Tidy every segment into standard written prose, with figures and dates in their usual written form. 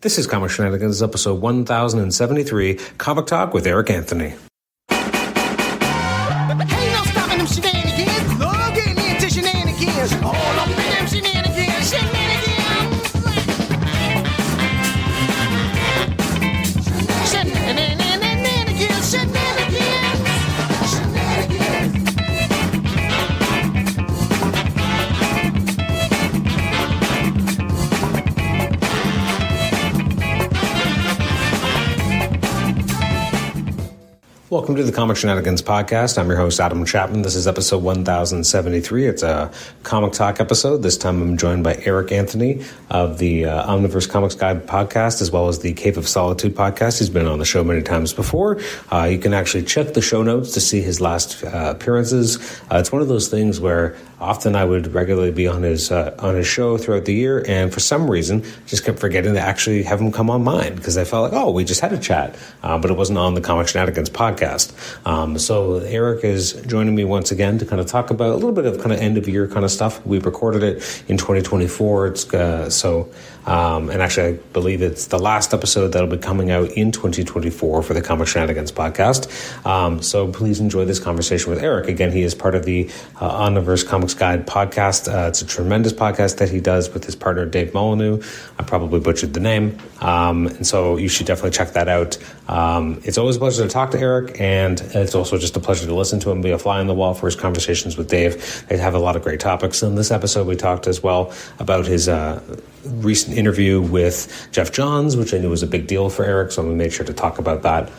This is Comic Shenanigans, episode 1073, Comic Talk with Eric Anthony. Ain't no stopping them shenanigans. Love getting into shenanigans. All up in them shenanigans. Shenanigans. Shenanigans. Shenanigans. Shenanigans. Welcome to the Comic Shenanigans podcast. I'm your host, Adam Chapman. This is episode 1073. It's a Comic Talk episode. This time I'm joined by Eric Anthony of the Omniverse Comics Guide podcast, as well as the Cave of Solitude podcast. He's been on the show many times before. You can actually check the show notes to see his last appearances. It's one of those things where often I would regularly be on his show throughout the year, and for some reason, just kept forgetting to actually have him come on mine, because I felt like, oh, we just had a chat, but it wasn't on the Comic Shenanigans podcast. So Eric is joining me once again to kind of talk about a little bit of kind of end of year kind of stuff. We recorded it in 2024. And actually I believe it's the last episode that'll be coming out in 2024 for the Comic Shenanigans podcast. So please enjoy this conversation with Eric. Again, he is part of the Omniverse Comics Guide podcast. It's a tremendous podcast that he does with his partner Dave Molyneux. I probably butchered the name. And so you should definitely check that out. It's always a pleasure to talk to Eric, and it's also just a pleasure to listen to him, be a fly on the wall for his conversations with Dave. They have a lot of great topics. In this episode, we talked as well about his recent interview with Jeff Johns, which I knew was a big deal for Eric, so we made sure to talk about that.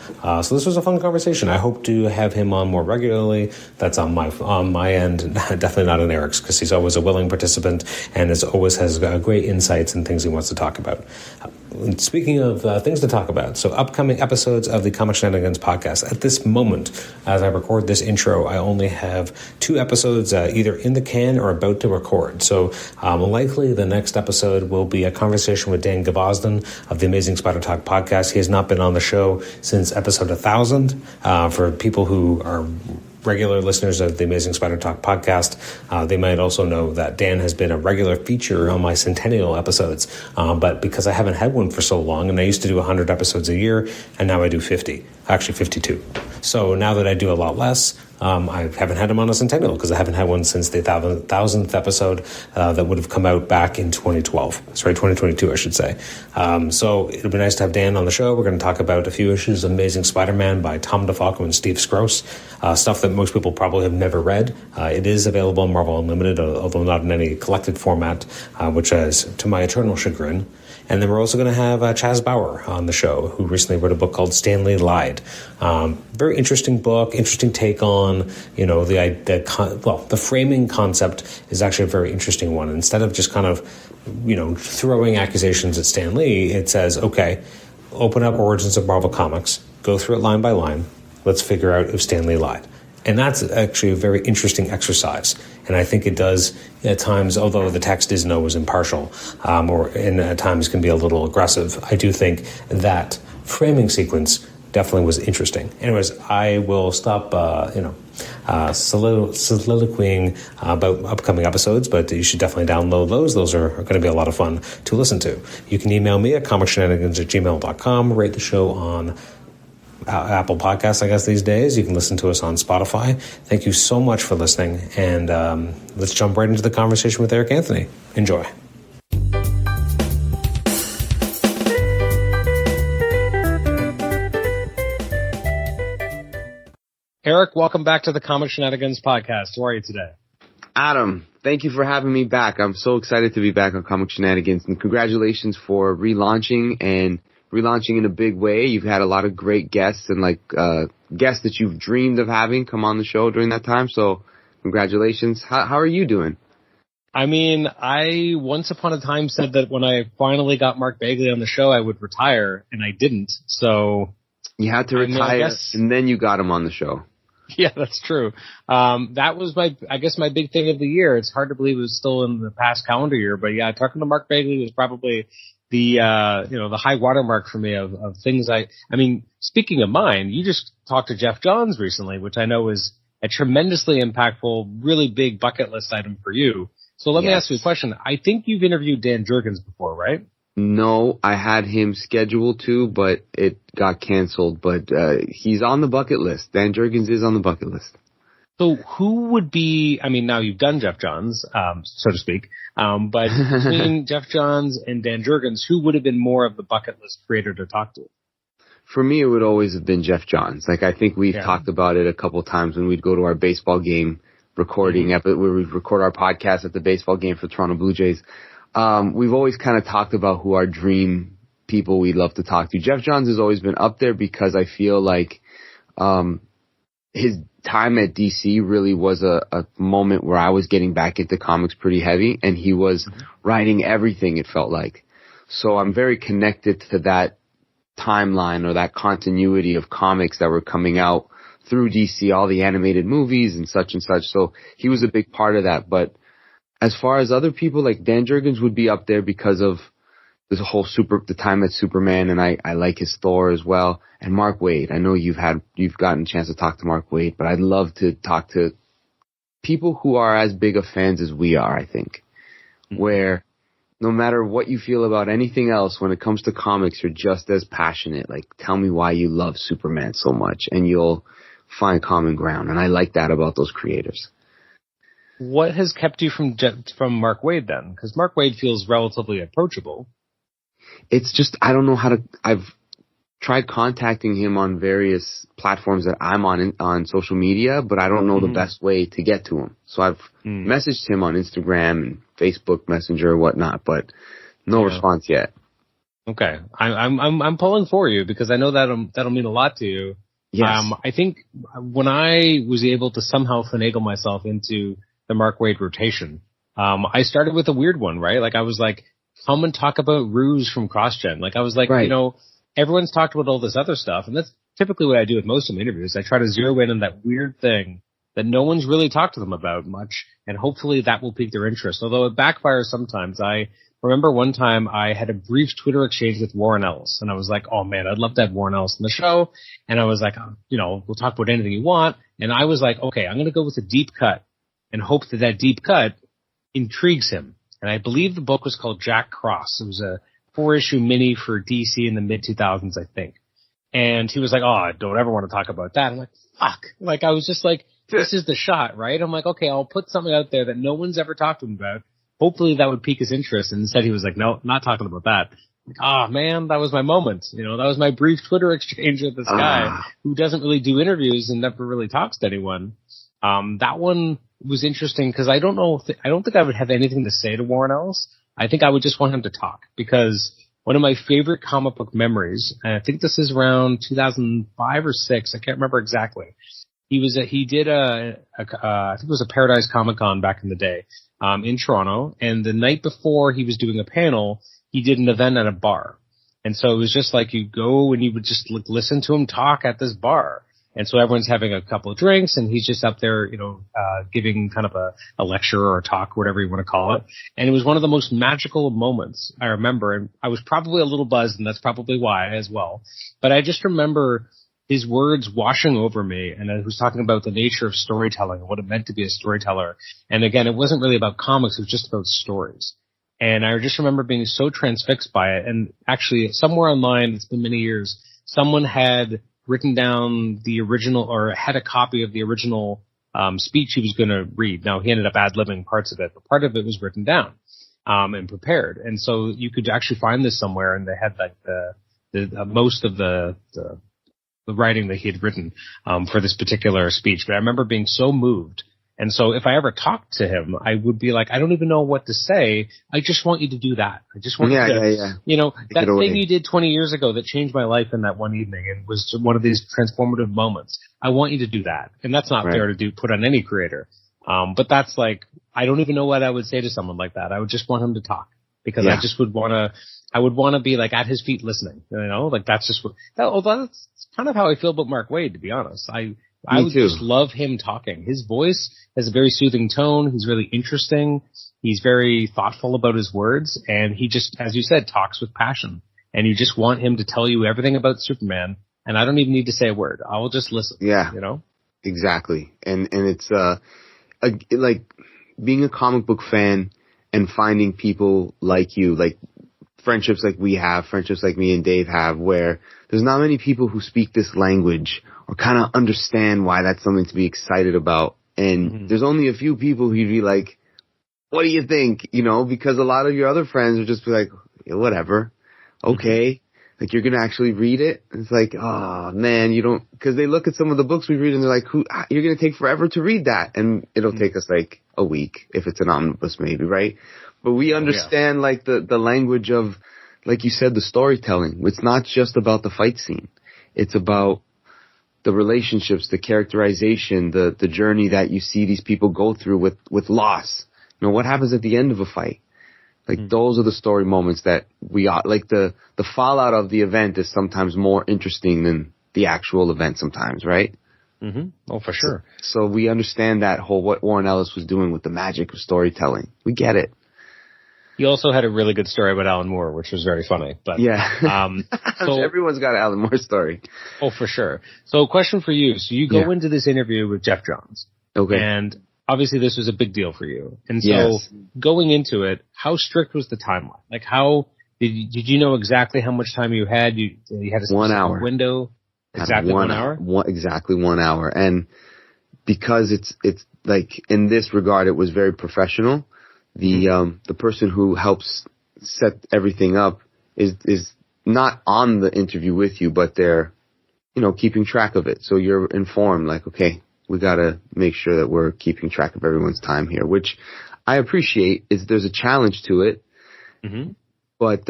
So this was a fun conversation. I hope to have him on more regularly. That's on my end, definitely not on Eric's, because he's always a willing participant and always has great insights and things he wants to talk about. Speaking of things to talk about, so upcoming episodes of the Comic Shenanigans podcast. At this moment, as I record this intro, I only have 2 episodes either in the can or about to record. So likely the next episode will be a conversation with Dan Gavosden of the Amazing Spider Talk podcast. He has not been on the show since episode 1000. For people who are regular listeners of the Amazing Spider Talk podcast, they might also know that Dan has been a regular feature on my Centennial episodes. But because I haven't had one for so long, and I used to do 100 episodes a year, and now I do 50, actually 52. So now that I do a lot less, I haven't had him on a Centennial because I haven't had one since the 1000th episode that would have come out back in 2022, I should say. So it'll be nice to have Dan on the show. We're going to talk about a few issues of Amazing Spider-Man by Tom DeFalco and Steve Skroce, stuff that most people probably have never read. It is available on Marvel Unlimited, although not in any collected format, which is to my eternal chagrin. And then we're also going to have Chaz Bauer on the show, who recently wrote a book called Stanley Lied. Very interesting book, interesting take on, the framing concept is actually a very interesting one. Instead of just kind of, throwing accusations at Stan Lee, it says, okay, open up Origins of Marvel Comics, go through it line by line, let's figure out if Stan Lee lied. And that's actually a very interesting exercise. And I think it does, at times, although the text isn't always impartial, and at times can be a little aggressive, I do think that framing sequence definitely was interesting. Anyways, I will stop, soliloquying about upcoming episodes, but you should definitely download those. Those are going to be a lot of fun to listen to. You can email me at comicshenanigans@gmail.com, rate the show on Apple Podcasts, I guess, these days. You can listen to us on Spotify. Thank you so much for listening, and let's jump right into the conversation with Eric Anthony. Enjoy. Eric, welcome back to the Comic Shenanigans podcast. How are you today? Adam, thank you for having me back. I'm so excited to be back on Comic Shenanigans, and congratulations for relaunching in a big way. You've had a lot of great guests and guests that you've dreamed of having come on the show during that time. So congratulations. How are you doing? I mean, I once upon a time said that when I finally got Mark Bagley on the show, I would retire, and I didn't. So you had to retire, and then you got him on the show. Yeah, that's true. That was my big thing of the year. It's hard to believe it was still in the past calendar year, but yeah, talking to Mark Bagley was probably the high watermark for me of things speaking of mine, you just talked to Jeff Johns recently, which I know is a tremendously impactful, really big bucket list item for you. So let me ask you a question. I think you've interviewed Dan Jurgens before, right? No, I had him scheduled to, but it got canceled. But he's on the bucket list. Dan Jurgens is on the bucket list. So who would be, I mean, now you've done Jeff Johns, so to speak, but between Jeff Johns and Dan Jurgens, who would have been more of the bucket list creator to talk to? For me, it would always have been Jeff Johns. Like, I think we've talked about it a couple times when we'd go to our baseball game recording, where we record our podcast at the baseball game for the Toronto Blue Jays. We've always kind of talked about who our dream people we'd love to talk to. Jeff Johns has always been up there because I feel like his time at DC really was a moment where I was getting back into comics pretty heavy, and he was writing everything, it felt like. So I'm very connected to that timeline or that continuity of comics that were coming out through DC, all the animated movies and such. So he was a big part of that. But as far as other people, like Dan Jurgens would be up there because of this whole the time at Superman, and I like his Thor as well. And Mark Waid. I know you've gotten a chance to talk to Mark Waid, but I'd love to talk to people who are as big of fans as we are, I think. Where no matter what you feel about anything else, when it comes to comics, you're just as passionate. Like, tell me why you love Superman so much, and you'll find common ground. And I like that about those creators. What has kept you from Mark Waid then? Because Mark Waid feels relatively approachable. It's just, I don't know how to, I've tried contacting him on various platforms that I'm on social media, but I don't know the best way to get to him. So I've messaged him on Instagram and Facebook Messenger or whatnot, but no response yet. Okay. I'm pulling for you because I know that'll mean a lot to you. Yes. I think when I was able to somehow finagle myself into the Mark Waid rotation, I started with a weird one, right? Like, I was like, come and talk about Ruse from CrossGen. Like, I was like, you know, everyone's talked about all this other stuff, and that's typically what I do with most of my interviews. I try to zero in on that weird thing that no one's really talked to them about much, and hopefully that will pique their interest, although it backfires sometimes. I remember one time I had a brief Twitter exchange with Warren Ellis, and I was like, oh man, I'd love to have Warren Ellis on the show, and I was like, you know, we'll talk about anything you want, and I was like, okay, I'm going to go with a deep cut and hope that deep cut intrigues him. And I believe the book was called Jack Cross. It was a 4-issue mini for DC in the mid-2000s, I think. And he was like, oh, I don't ever want to talk about that. I'm like, fuck. Like, I was just like, this is the shot, right? I'm like, okay, I'll put something out there that no one's ever talked to him about. Hopefully that would pique his interest. And instead he was like, no, not talking about that. Like, oh man, that was my moment. You know, that was my brief Twitter exchange with this guy who doesn't really do interviews and never really talks to anyone. That one was interesting because I don't think I would have anything to say to Warren Ellis. I think I would just want him to talk, because one of my favorite comic book memories, and I think this is around 2005 or 6, I can't remember exactly. He did I think it was a Paradise Comic Con back in the day, in Toronto, and the night before he was doing a panel, he did an event at a bar. And so it was just like you go and you would just listen to him talk at this bar. And so everyone's having a couple of drinks, and he's just up there, you know, giving kind of a lecture or a talk, whatever you want to call it. And it was one of the most magical moments I remember. And I was probably a little buzzed, and that's probably why as well. But I just remember his words washing over me, and he was talking about the nature of storytelling and what it meant to be a storyteller. And again, it wasn't really about comics, it was just about stories. And I just remember being so transfixed by it. And actually, somewhere online, it's been many years, someone had written down the original, or had a copy of the original speech he was going to read. Now, he ended up ad-libbing parts of it, but part of it was written down and prepared. And so you could actually find this somewhere, and they had like the most of the writing that he had written for this particular speech. But I remember being so moved. And so if I ever talked to him, I would be like, I don't even know what to say. I just want you to do that. I just want you to, you know, that thing you did 20 years ago that changed my life in that one evening and was one of these transformative moments. I want you to do that. And that's not fair to put on any creator. But that's like, I don't even know what I would say to someone like that. I would just want him to talk, because I just would want to be like at his feet listening, you know, like that's just that's kind of how I feel about Mark Waid, to be honest. I would just love him talking. His voice has a very soothing tone. He's really interesting. He's very thoughtful about his words. And he just, as you said, talks with passion. And you just want him to tell you everything about Superman. And I don't even need to say a word. I will just listen. Yeah. You know? Exactly. And it's, like being a comic book fan and finding people like you, like friendships like we have, friendships like me and Dave have, where there's not many people who speak this language or kind of understand why that's something to be excited about. And there's only a few people who'd be like, what do you think? You know, because a lot of your other friends would just be like, yeah, whatever. Okay. Like, you're going to actually read it? And it's like, oh, man, you don't, because they look at some of the books we read and they're like, you're going to take forever to read that. And it'll take us like a week if it's an omnibus maybe, right? But we understand like the language of, like you said, the storytelling. It's not just about the fight scene. It's about the relationships, the characterization, the journey that you see these people go through with loss. You know, what happens at the end of a fight? Like, those are the story moments that like the fallout of the event is sometimes more interesting than the actual event sometimes, right? Oh, for sure. So we understand that whole, what Warren Ellis was doing with the magic of storytelling. We get it. He also had a really good story about Alan Moore, which was very funny. But so everyone's got an Alan Moore story. Oh, for sure. So, question for you. So, you go into this interview with Jeff Johns. Okay. And obviously this was a big deal for you. And so going into it, how strict was the timeline? Like, how did you know exactly how much time you had? You had a specific 1 hour window? Exactly 1 hour? Exactly 1 hour. And because it's like, in this regard, it was very professional. The person who helps set everything up is not on the interview with you, but they're, you know, keeping track of it. So you're informed, like, okay, we got to make sure that we're keeping track of everyone's time here, which I appreciate. There's a challenge to it. But,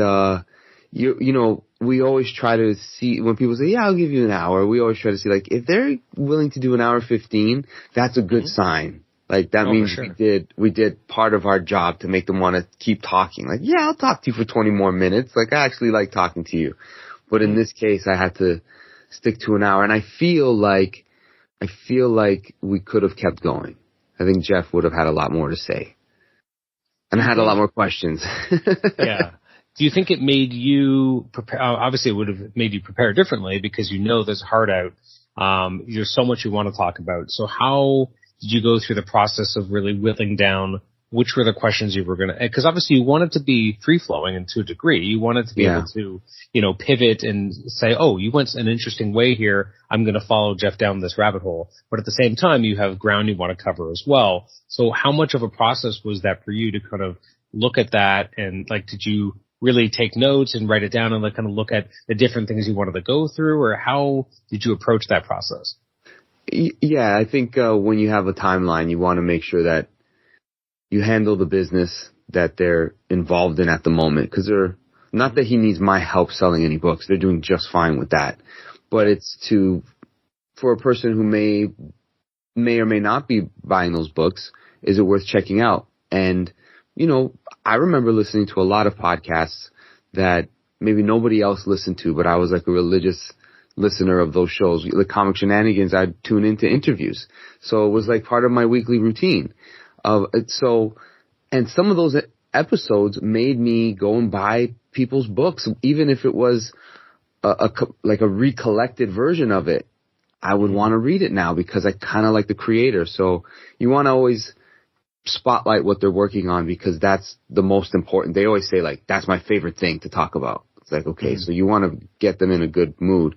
you know, we always try to see, when people say, yeah, I'll give you an hour, we always try to see, like, if they're willing to do an hour 15, that's a good sign. Like, that means we did part of our job to make them want to keep talking. Like, yeah, I'll talk to you for 20 more minutes. Like, I actually like talking to you. But in this case, I had to stick to an hour. And I feel like we could have kept going. I think Jeff would have had a lot more to say. And I had a lot more questions. Yeah. Do you think it made you prepare? Obviously, it would have made you prepare differently because you know there's a heart out. There's so much you want to talk about. So how did you go through the process of really whittling down which were the questions you were going to, because obviously you want it to be free flowing and to a degree. You want it to be able to, you know, pivot and say, oh, you went an interesting way here. I'm going to follow Jeff down this rabbit hole. But at the same time, you have ground you want to cover as well. So how much of a process was that for you to kind of look at that? And like, did you really take notes and write it down and like kind of look at the different things you wanted to go through, or how did you approach that process? Yeah, I think when you have a timeline, you want to make sure that you handle the business that they're involved in at the moment, because they're not that he needs my help selling any books. They're doing just fine with that. But it's for a person who may or may not be buying those books, is it worth checking out? And, you know, I remember listening to a lot of podcasts that maybe nobody else listened to, but I was like a religious listener of those shows. The Comic Shenanigans, I'd tune into interviews. So it was like part of my weekly routine. And some of those episodes made me go and buy people's books, even if it was like a recollected version of it. I would want to read it now because I kind of like the creator. So you want to always spotlight what they're working on, because that's the most important. They always say, like, that's my favorite thing to talk about. It's like, okay, so you want to get them in a good mood.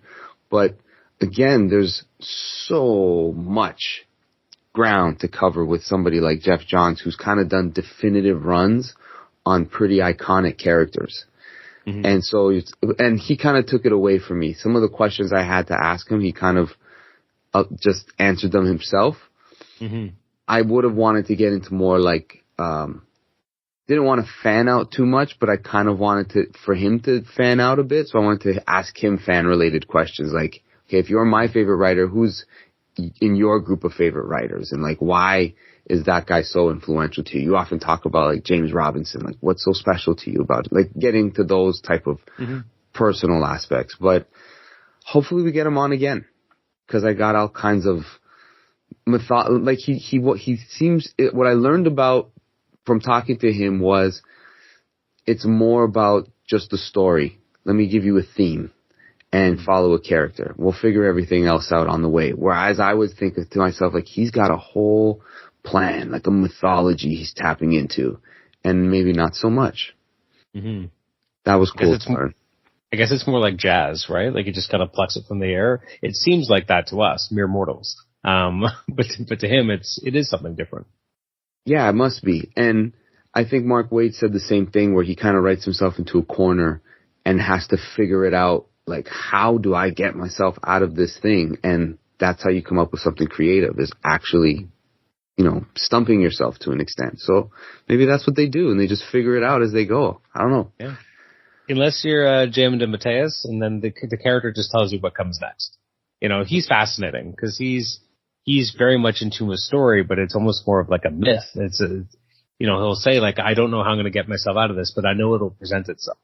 But again, there's so much ground to cover with somebody like Jeff Johns, who's kind of done definitive runs on pretty iconic characters. And so, and he kind of took it away from me. Some of the questions I had to ask him, he kind of just answered them himself. I would have wanted to get into more like, didn't want to fan out too much, but I kind of wanted for him to fan out a bit. So I wanted to ask him fan related questions like, okay, if you're my favorite writer, who's in your group of favorite writers? And like, why is that guy so influential to you? You often talk about like James Robinson, like what's so special to you about it? Like getting to those type of personal aspects. But hopefully we get him on again, because I got all kinds of like what I learned about from talking to him was it's more about just the story. Let me give you a theme and follow a character. We'll figure everything else out on the way. Whereas I would think to myself, like, he's got a whole plan, like a mythology he's tapping into, and maybe not so much. That was cool. I guess it's more like jazz, right? Like you just kind of plucks it from the air. It seems like that to us, mere mortals. But to him, it is something different. Yeah, it must be. And I think Mark Waid said the same thing, where he kind of writes himself into a corner and has to figure it out. Like, how do I get myself out of this thing? And that's how you come up with something creative, is actually, stumping yourself to an extent. So maybe that's what they do, and they just figure it out as they go. I don't know. Yeah. Unless you're Jamin de Mateus, and then the character just tells you what comes next. He's fascinating because he's very much into a story, but it's almost more of like a myth. He'll say like, I don't know how I'm going to get myself out of this, but I know it'll present itself.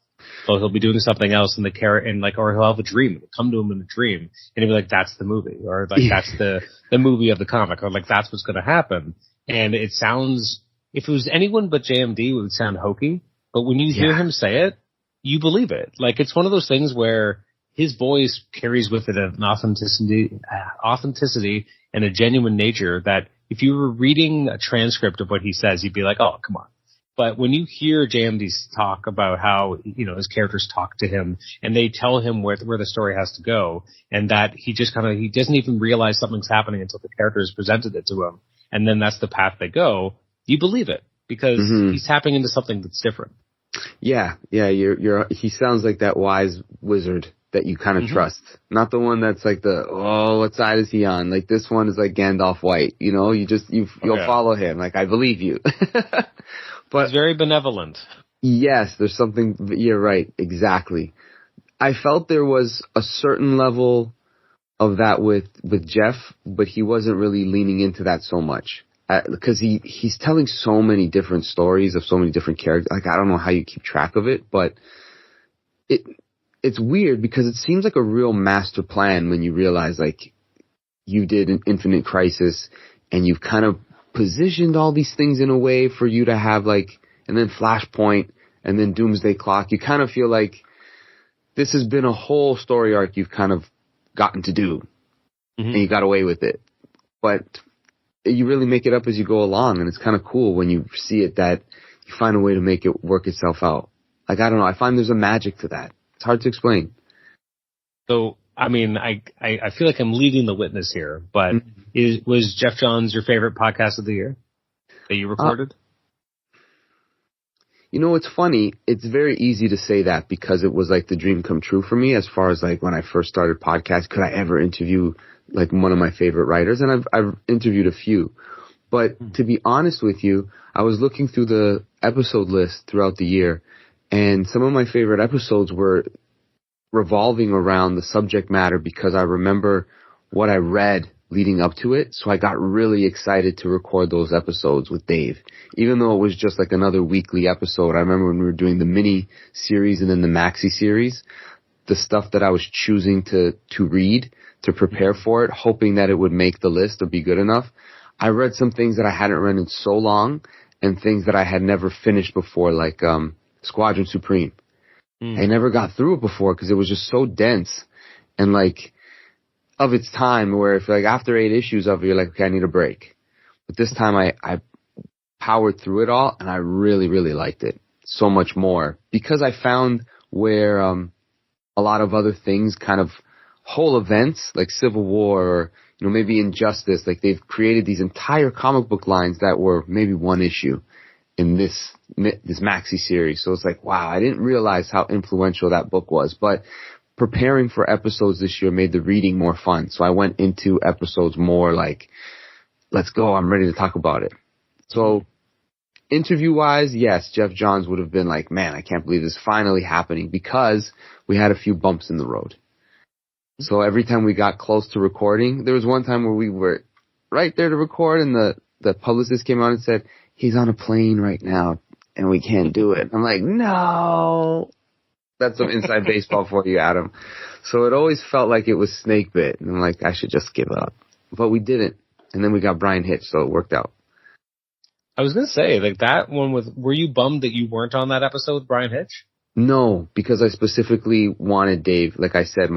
So he'll be doing something else in the or he'll have a dream. It'll come to him in a dream, and he'll be like, that's the movie, or like, that's the movie of the comic, or like, that's what's going to happen. And it sounds, if it was anyone but JMD, it would sound hokey, but when you hear him say it, you believe it. Like, it's one of those things where his voice carries with it an authenticity and a genuine nature that if you were reading a transcript of what he says, you'd be like, oh, come on. But when you hear JMD talk about how, his characters talk to him and they tell him where the story has to go, and that he doesn't even realize something's happening until the character has presented it to him, and then that's the path they go, you believe it because he's tapping into something that's different. Yeah, he sounds like that wise wizard that you kind of trust. Not the one that's like what side is he on? Like, this one is like Gandalf White, you'll follow him. Like, I believe you. But he's very benevolent. Yes, there's something, you're right, exactly. I felt there was a certain level of that with Jeff, but he wasn't really leaning into that so much. Because he's telling so many different stories of so many different characters. Like, I don't know how you keep track of it, but it's weird because it seems like a real master plan when you realize, like, you did an Infinite Crisis and you've kind of positioned all these things in a way for you to have, like, and then Flashpoint and then Doomsday Clock. You kind of feel like this has been a whole story arc you've kind of gotten to do, and you got away with it. But you really make it up as you go along, and it's kind of cool when you see it that you find a way to make it work itself out. Like, I don't know, I find there's a magic to that. It's hard to explain. So, I mean, I feel like I'm leading the witness here, but was Jeff Johns your favorite podcast of the year that you recorded? It's funny. It's very easy to say that because it was like the dream come true for me as far as like when I first started podcast. Could I ever interview like one of my favorite writers? And I've interviewed a few. But to be honest with you, I was looking through the episode list throughout the year, and some of my favorite episodes were revolving around the subject matter because I remember what I read leading up to it. So I got really excited to record those episodes with Dave. Even though it was just like another weekly episode, I remember when we were doing the mini series and then the maxi series, the stuff that I was choosing to read, to prepare for it, hoping that it would make the list or be good enough. I read some things that I hadn't read in so long and things that I had never finished before, like Squadron Supreme. I never got through it before because it was just so dense and like of its time, where if like after 8 issues of it, you're like, okay, I need a break. But this time I powered through it all, and I really, really liked it so much more because I found where a lot of other things, kind of whole events like Civil War or maybe Injustice, like they've created these entire comic book lines that were maybe one issue in this maxi series. So it's like, wow, I didn't realize how influential that book was. But preparing for episodes this year made the reading more fun. So I went into episodes more like, let's go, I'm ready to talk about it. So interview-wise, yes, Jeff Johns would have been like, man, I can't believe this is finally happening, because we had a few bumps in the road. So every time we got close to recording, there was one time where we were right there to record, and the publicist came on and said, he's on a plane right now and we can't do it. I'm like, no. That's some inside baseball for you, Adam. So it always felt like it was snake bit. And I'm like, I should just give up. But we didn't. And then we got Brian Hitch, so it worked out. I was going to say, like that one were you bummed that you weren't on that episode with Brian Hitch? No, because I specifically wanted Dave. Like I said,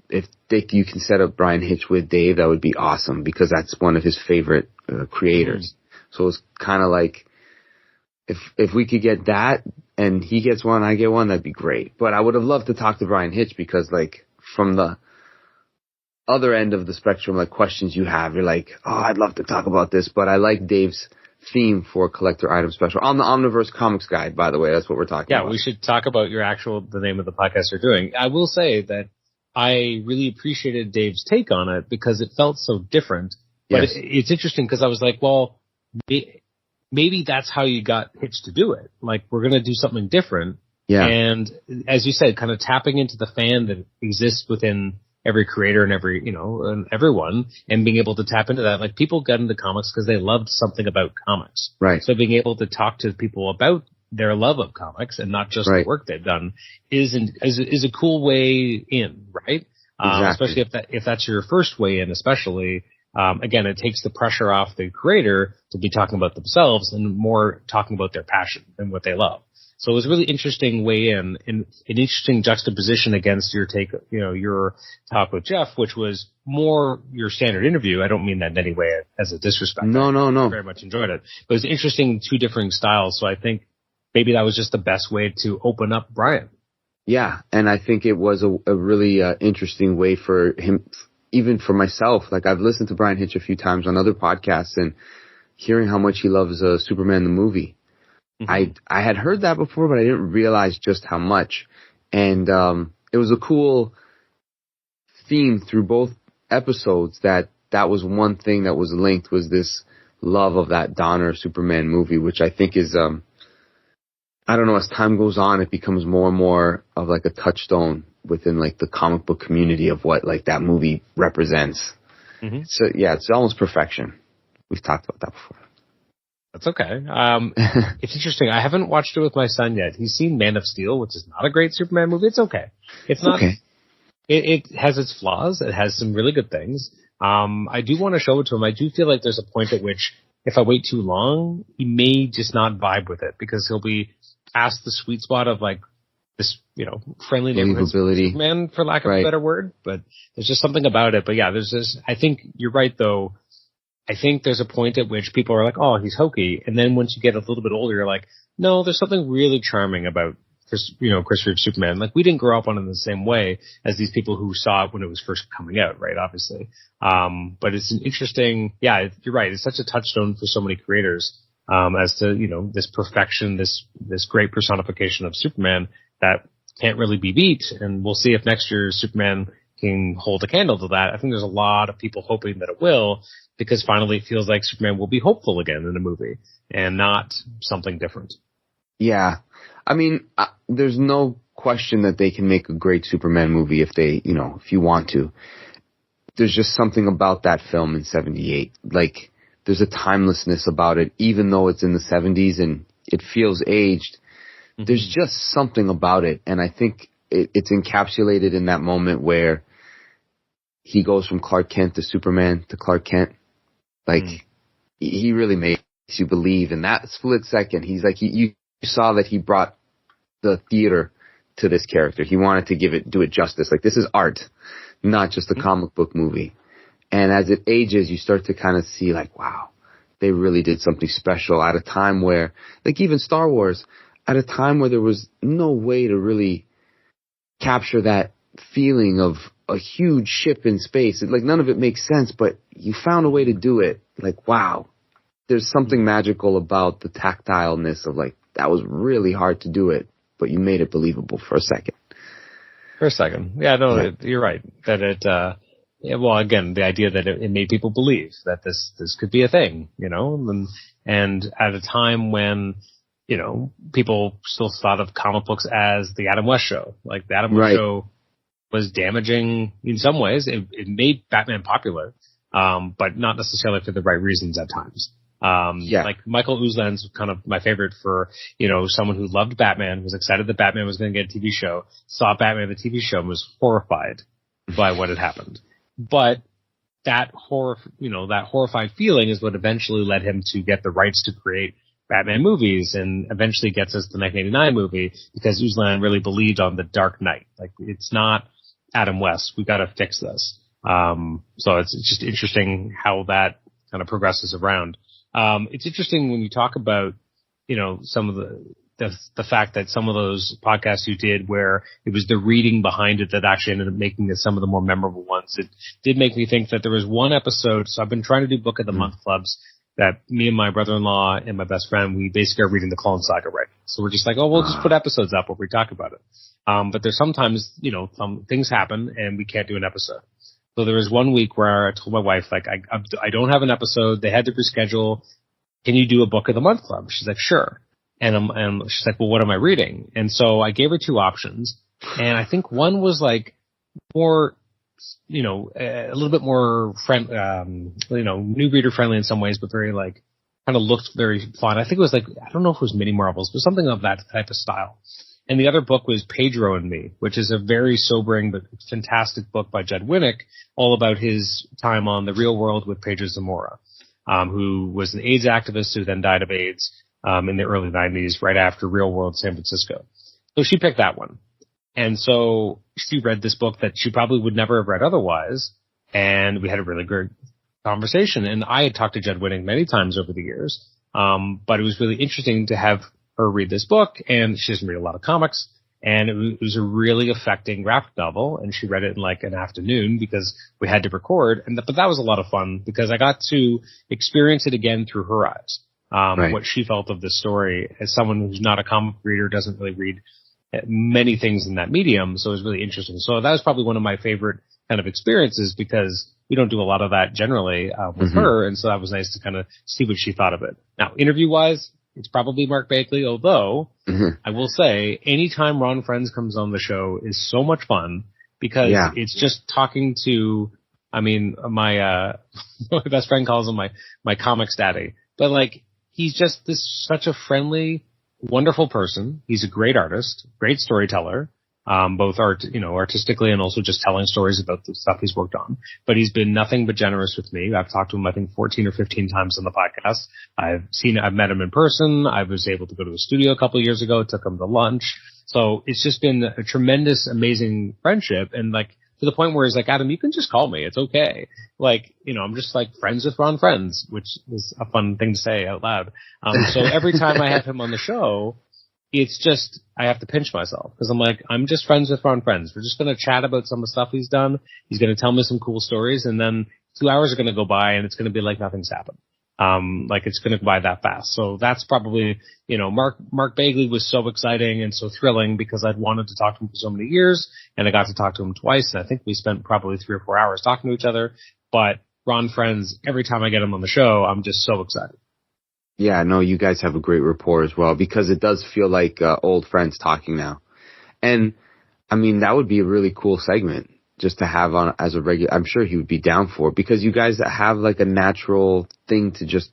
if you can set up Brian Hitch with Dave, that would be awesome, because that's one of his favorite creators. So it's kind of like, if we could get that, and he gets one, I get one, that'd be great. But I would have loved to talk to Brian Hitch because, like, from the other end of the spectrum, like, questions you have, you're like, oh, I'd love to talk about this, but I like Dave's theme for Collector Item Special on the Omniverse Comics Guide, by the way. That's what we're talking about. Yeah, we should talk about the name of the podcast you're doing. I will say that I really appreciated Dave's take on it because it felt so different. But Yes. it's interesting because I was like, well, maybe that's how you got Hitch to do it. Like, we're going to do something different. Yeah. And as you said, kind of tapping into the fan that exists within every creator and every, and everyone, and being able to tap into that. Like, people got into comics because they loved something about comics. Right. So being able to talk to people about their love of comics and not just the work they've done is a cool way in, right? Exactly. Especially if that's your first way in, especially. Again, it takes the pressure off the creator to be talking about themselves and more talking about their passion and what they love. So it was a really interesting way in, and an interesting juxtaposition against your take, your talk with Jeff, which was more your standard interview. I don't mean that in any way as a disrespect. No. I very much enjoyed it. But it was interesting, two differing styles. So I think maybe that was just the best way to open up Brian. Yeah, and I think it was a really interesting way for him, even for myself. Like, I've listened to Brian Hitch a few times on other podcasts, and hearing how much he loves Superman the movie. Mm-hmm. I had heard that before, but I didn't realize just how much. And it was a cool theme through both episodes that was one thing that was linked, was this love of that Donner Superman movie, which I think is I don't know, as time goes on, it becomes more and more of like a touchstone within like the comic book community of what like that movie represents. Mm-hmm. So yeah, it's almost perfection. We've talked about that before. That's okay. It's interesting. I haven't watched it with my son yet. He's seen Man of Steel, which is not a great Superman movie. It's okay. It's not. Okay. It has its flaws. It has some really good things. I do want to show it to him. I do feel like there's a point at which if I wait too long, he may just not vibe with it because he'll be past the sweet spot of like this, friendly neighborhood Superman, for lack of a better word. But there's just something about it. But yeah, there's this. I think you're right though. I think there's a point at which people are like, oh, he's hokey. And then once you get a little bit older, you're like, no, there's something really charming about Chris Reeve's Superman. Like, we didn't grow up on it in the same way as these people who saw it when it was first coming out, right? Obviously. But it's an interesting, yeah, you're right. It's such a touchstone for so many creators, as to, this perfection, this great personification of Superman that can't really be beat. And we'll see if next year's Superman can hold a candle to that. I think there's a lot of people hoping that it will, because finally it feels like Superman will be hopeful again in a movie and not something different. Yeah. I mean, there's no question that they can make a great Superman movie if they, if you want to. There's just something about that film in 78. Like, there's a timelessness about it, even though it's in the 70s and it feels aged. Mm-hmm. There's just something about it. And I think it's encapsulated in that moment where he goes from Clark Kent to Superman to Clark Kent. Like, he really makes you believe in that split second. He's like, you saw that he brought the theater to this character. He wanted to do it justice. Like, this is art, not just a comic book movie. And as it ages, you start to kind of see like, wow, they really did something special at a time where, like even Star Wars, at a time where there was no way to really capture that feeling of a huge ship in space. Like, none of it makes sense, but you found a way to do it. Like, wow, there's something magical about the tactileness of like, that was really hard to do it, but you made it believable for a second. Yeah, no, you're right. That it, well, again, the idea that it made people believe that this could be a thing, and at a time when, people still thought of comic books as the Adam West show. Like, the Adam West show was damaging in some ways. It made Batman popular, but not necessarily for the right reasons at times. Like Michael Uslan's kind of my favorite for, someone who loved Batman, was excited that Batman was going to get a TV show, saw Batman the TV show and was horrified by what had happened. But that that horrified feeling is what eventually led him to get the rights to create Batman movies, and eventually gets us the 1989 movie, because Uslan really believed on the Dark Knight. Like, it's not Adam West. We got to fix this. So it's just interesting how that kind of progresses around. It's interesting when you talk about, some of the fact that some of those podcasts you did where it was the reading behind it that actually ended up making it some of the more memorable ones. It did make me think that there was one episode. So I've been trying to do book of the month clubs that me and my brother-in-law and my best friend, we basically are reading the Clone Saga right now. So we're just like, oh, we'll just put episodes up where we talk about it. But there's sometimes, some things happen and we can't do an episode. So there was one week where I told my wife, like, I don't have an episode. They had to reschedule. Can you do a book of the month club? She's like, sure. And she's like, well, what am I reading? And so I gave her two options. And I think one was like more, a little bit more new reader friendly in some ways, but very like kind of looked very fun. I think it was like, I don't know if it was mini Marvels, but something of that type of style. And the other book was Pedro and Me, which is a very sobering but fantastic book by Jed Winnick, all about his time on The Real World with Pedro Zamora, who was an AIDS activist who then died of AIDS in the early 90s, right after Real World San Francisco. So she picked that one. And so she read this book that she probably would never have read otherwise, and we had a really good conversation. And I had talked to Jed Winnick many times over the years, but it was really interesting to have her read this book, and she doesn't read a lot of comics, and it was a really affecting graphic novel, and she read it in like an afternoon because we had to record, but that was a lot of fun because I got to experience it again through her eyes, right. What she felt of the story as someone who's not a comic reader, doesn't really read many things in that medium, so it was really interesting. So that was probably one of my favorite kind of experiences because we don't do a lot of that generally with her, and so that was nice to kind of see what she thought of it. Now, interview-wise, it's probably Mark Bagley, although I will say anytime Ron Friends comes on the show is so much fun because it's just talking to, my best friend calls him my comics daddy, but like he's just such a friendly, wonderful person. He's a great artist, great storyteller, both artistically and also just telling stories about the stuff he's worked on. But he's been nothing but generous with me. I've talked to him, I think, 14 or 15 times on the podcast. I've met him in person. I was able to go to his studio a couple of years ago, took him to lunch. So it's just been a tremendous, amazing friendship. And like, to the point where he's like, Adam, you can just call me. It's okay. Like, I'm just like friends with Ron Friends, which is a fun thing to say out loud. So every time I have him on the show, it's just, I have to pinch myself because I'm like, I'm just friends with Ron Friends. We're just going to chat about some of the stuff he's done. He's going to tell me some cool stories, and then 2 hours are going to go by and it's going to be like nothing's happened. Like it's going to go by that fast. So that's probably, Mark Bagley was so exciting and so thrilling because I'd wanted to talk to him for so many years, and I got to talk to him twice. And I think we spent probably 3 or 4 hours talking to each other. But Ron Friends, every time I get him on the show, I'm just so excited. Yeah, no, you guys have a great rapport as well because it does feel like old friends talking now. And, that would be a really cool segment just to have on as a regular. I'm sure he would be down for it because you guys have like a natural thing to just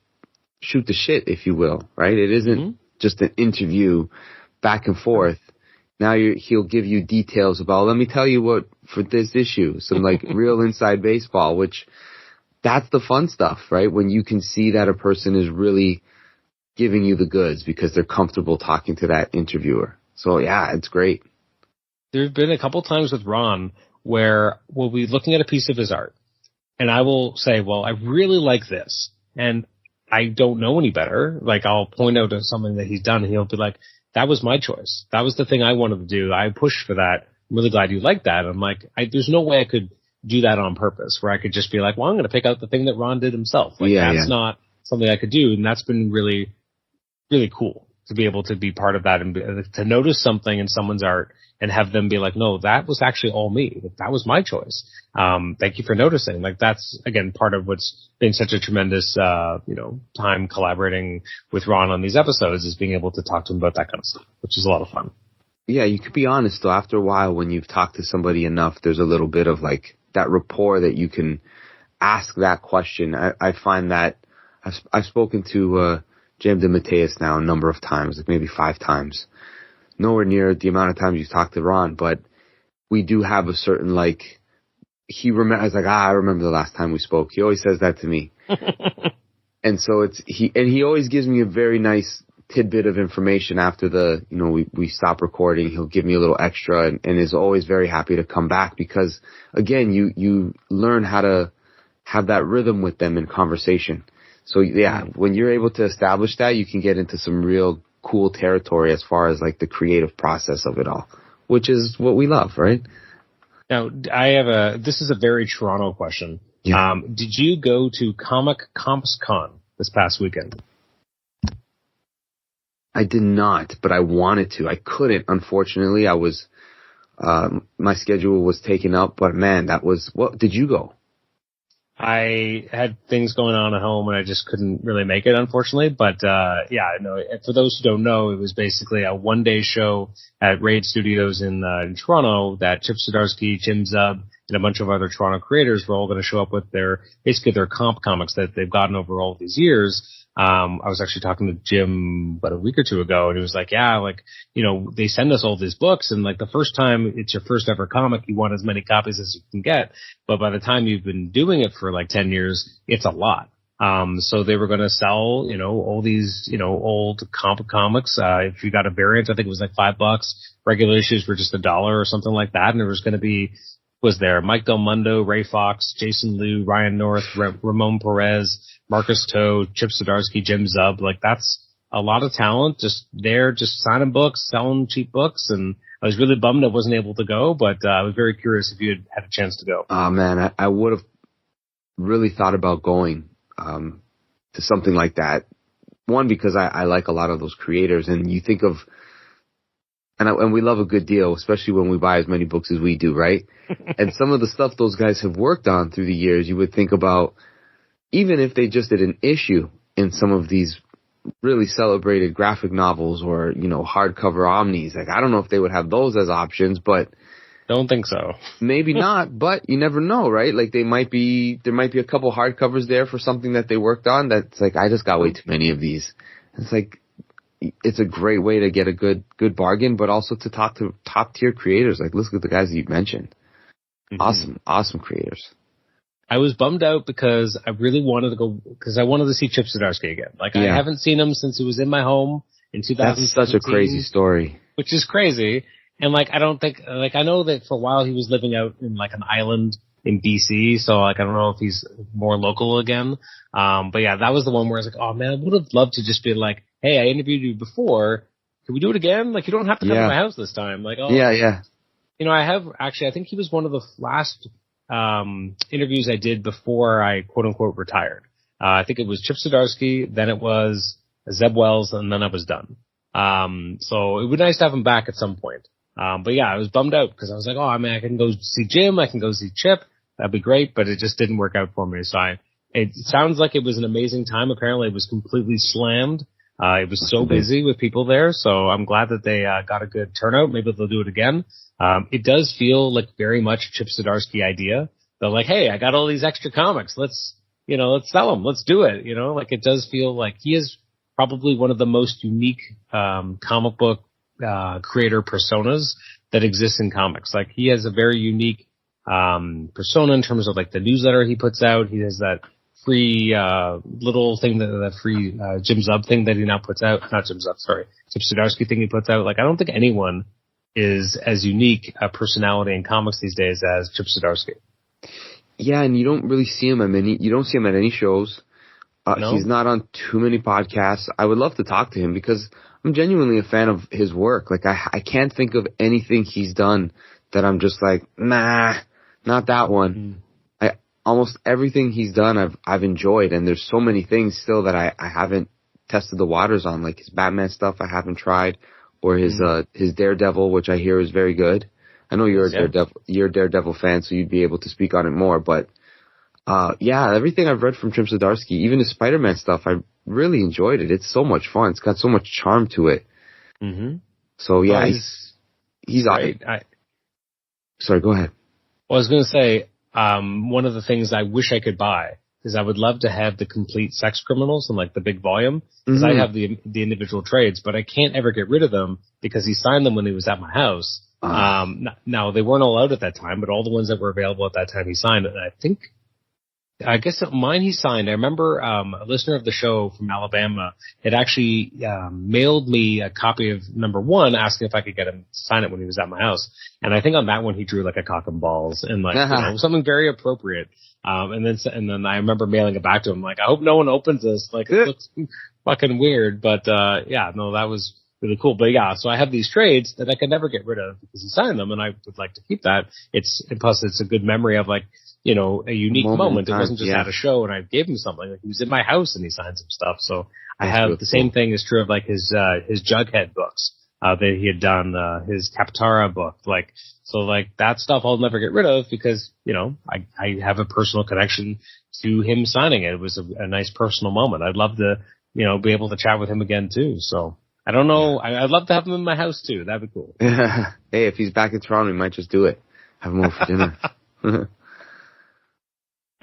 shoot the shit, if you will, right? It isn't just an interview back and forth. Now he'll give you details about, let me tell you what, for this issue, some like real inside baseball, which that's the fun stuff, right? When you can see that a person is really giving you the goods because they're comfortable talking to that interviewer. So yeah, it's great. There have been a couple times with Ron where we'll be looking at a piece of his art and I will say, well, I really like this. And I don't know any better. Like I'll point out something that he's done and he'll be like, that was my choice. That was the thing I wanted to do. I pushed for that. I'm really glad you like that. I'm like, there's no way I could do that on purpose where I could just be like, well, I'm going to pick out the thing that Ron did himself. Like that's not something I could do. And that's been really, really cool to be able to be part of that and to notice something in someone's art and have them be like, no, that was actually all me. That was my choice. Thank you for noticing. Like that's again, part of what's been such a tremendous, time collaborating with Ron on these episodes is being able to talk to him about that kind of stuff, which is a lot of fun. Yeah. You could be honest though. After a while, when you've talked to somebody enough, there's a little bit of like that rapport that you can ask that question. I find that I've spoken to, Jam DeMatteis now a number of times, like maybe 5 times. Nowhere near the amount of times you talked to Ron, but we do have a certain like, I was like, I remember the last time we spoke. He always says that to me. And so he always gives me a very nice tidbit of information after we stop recording. He'll give me a little extra and is always very happy to come back because again, you learn how to have that rhythm with them in conversation. So yeah, when you're able to establish that, you can get into some real cool territory as far as like the creative process of it all, which is what we love, right? Now, this is a very Toronto question. Yeah. Did you go to Comic Con this past weekend? I did not, but I wanted to. I couldn't, unfortunately. My schedule was taken up, but man, did you go? I had things going on at home and I just couldn't really make it, unfortunately. But, for those who don't know, it was basically a one-day show at Raid Studios in Toronto that Chip Zdarsky, Jim Zub, and a bunch of other Toronto creators were all going to show up with their comp comics that they've gotten over all these years. I was actually talking to Jim about a week or two ago, and he was like, they send us all these books, and like the first time it's your first ever comic, you want as many copies as you can get. But by the time you've been doing it for like 10 years, it's a lot. So they were going to sell, all these, old comics. If you got a variant, I think it was like $5. Regular issues were just $1 or something like that. And there was going to be, Mike Del Mundo, Ray Fox, Jason Liu, Ryan North, Ramon Perez, Marcus Toe, Chip Zdarsky, Jim Zub. Like, that's a lot of talent just signing books, selling cheap books. And I was really bummed I wasn't able to go, but I was very curious if you had a chance to go. Oh man, I would have really thought about going to something like that. One, because I like a lot of those creators, and you think of, and we love a good deal, especially when we buy as many books as we do, right? And some of the stuff those guys have worked on through the years, you would think about, even if they just did an issue in some of these really celebrated graphic novels or, hardcover omnis. Like, I don't know if they would have those as options, but don't think so. Maybe not, but you never know, right? Like, there might be a couple hardcovers there for something that they worked on that's like, I just got way too many of these. It's like, it's a great way to get a good bargain, but also to talk to top tier creators. Like, look at the guys that you've mentioned. Mm-hmm. Awesome creators. I was bummed out because I really wanted to go, because I wanted to see Chip Zdarsky again. Like, I haven't seen him since he was in my home in 2017. That's such a crazy story. Which is crazy. And like, I don't think, like, I know that for a while he was living out in like an island in BC. So like, I don't know if he's more local again. But yeah, that was the one where I was like, oh man, I would have loved to just be like, hey, I interviewed you before. Can we do it again? Like, you don't have to come to my house this time. Like, oh, yeah. I think he was one of the last interviews I did before I quote unquote retired. I think it was Chip Zdarsky, then it was Zeb Wells, and then I was done. So it would be nice to have him back at some point. But yeah, I was bummed out because I was like, oh, I mean, I can go see Jim, I can go see Chip. That'd be great, but it just didn't work out for me. So it sounds like it was an amazing time. Apparently it was completely slammed. It was so busy with people there. So I'm glad that they got a good turnout. Maybe they'll do it again. It does feel like very much a Chip Zdarsky idea. They're like, hey, I got all these extra comics. Let's sell them. Let's do it. Like, it does feel like he is probably one of the most unique, comic book, creator personas that exists in comics. Like, he has a very unique, persona in terms of like the newsletter he puts out. He has that free, little thing that free, Jim Zub thing that he now puts out. Not Jim Zub, sorry. Chip Zdarsky thing he puts out. Like, I don't think anyone is as unique a personality in comics these days as Chip Zdarsky. Yeah, and you don't really see him you don't see him at any shows. No? He's not on too many podcasts. I would love to talk to him because I'm genuinely a fan of his work. Like, I can't think of anything he's done that I'm just like, nah, not that one. Almost everything he's done I've enjoyed, and there's so many things still that I haven't tested the waters on, like his Batman stuff I haven't tried, or his Daredevil, which I hear is very good. I know you're a Daredevil fan, so you'd be able to speak on it more, but everything I've read from Chip Zdarsky, even his Spider-Man stuff, I really enjoyed it. It's so much fun. It's got so much charm to it. Mm-hmm. So yeah, he's great. Sorry, go ahead. Well, I was going to say, one of the things I wish I could buy is I would love to have the complete Sex Criminals in like the big volume, because I have the individual trades, but I can't ever get rid of them because he signed them when he was at my house. Now they weren't allowed at that time, but all the ones that were available at that time he signed. And I guess mine he signed. I remember a listener of the show from Alabama had actually mailed me a copy of #1, asking if I could get him to sign it when he was at my house. And I think on that one he drew like a cock and balls and like something very appropriate. And then I remember mailing it back to him like, I hope no one opens this. Like, it fucking weird. But yeah, no, that was really cool. But yeah, so I have these trades that I could never get rid of because he signed them, and I would like to keep that. Plus it's a good memory of like, you know, a unique moment. It wasn't just at a show and I gave him something. Like he was in my house and he signed some stuff. So I have the same thing is true of like his Jughead books, that he had done, his Captara book. Like, so like that stuff I'll never get rid of because, you know, I have a personal connection to him signing it. It was a nice personal moment. I'd love to, you know, be able to chat with him again too. So I don't know. I'd love to have him in my house too. That'd be cool. Hey, if he's back in Toronto, we might just do it. Have him over for dinner.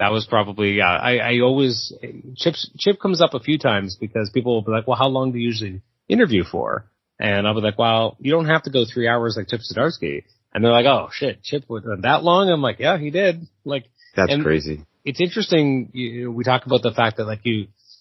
That was probably, I always, Chip comes up a few times because people will be like, well, how long do you usually interview for? And I'll be like, well, you don't have to go 3 hours like Chip Zdarsky. And they're like, oh shit, Chip went that long? I'm like, yeah, he did. Like, that's crazy. It's interesting. We talk about the fact that like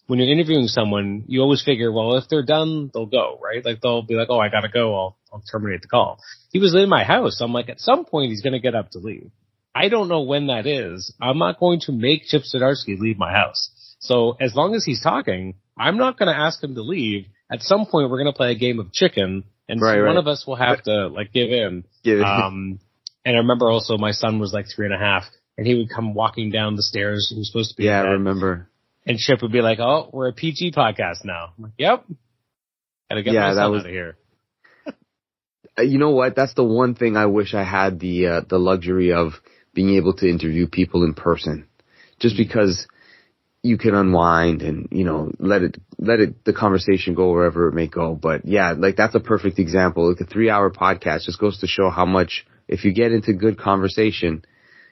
when you're interviewing someone, you always figure, well, if they're done, they'll go, right? Like they'll be like, oh, I gotta go. I'll terminate the call. He was in my house. I'm like, at some point he's going to get up to leave. I don't know when that is. I'm not going to make Chip Zdarsky leave my house. So as long as he's talking, I'm not going to ask him to leave. At some point, we're going to play a game of chicken, and one of us will have to like give in. And I remember also my son was like 3.5, and he would come walking down the stairs. He was supposed to be. Yeah, I remember. And Chip would be like, "Oh, we're a PG podcast now." I'm like, "Yep, gotta get my son out of here." You know what? That's the one thing I wish I had the luxury of being able to interview people in person, just because you can unwind and, you know, let the conversation go wherever it may go. But yeah, like that's a perfect example. Like a 3-hour podcast just goes to show how much, if you get into good conversation,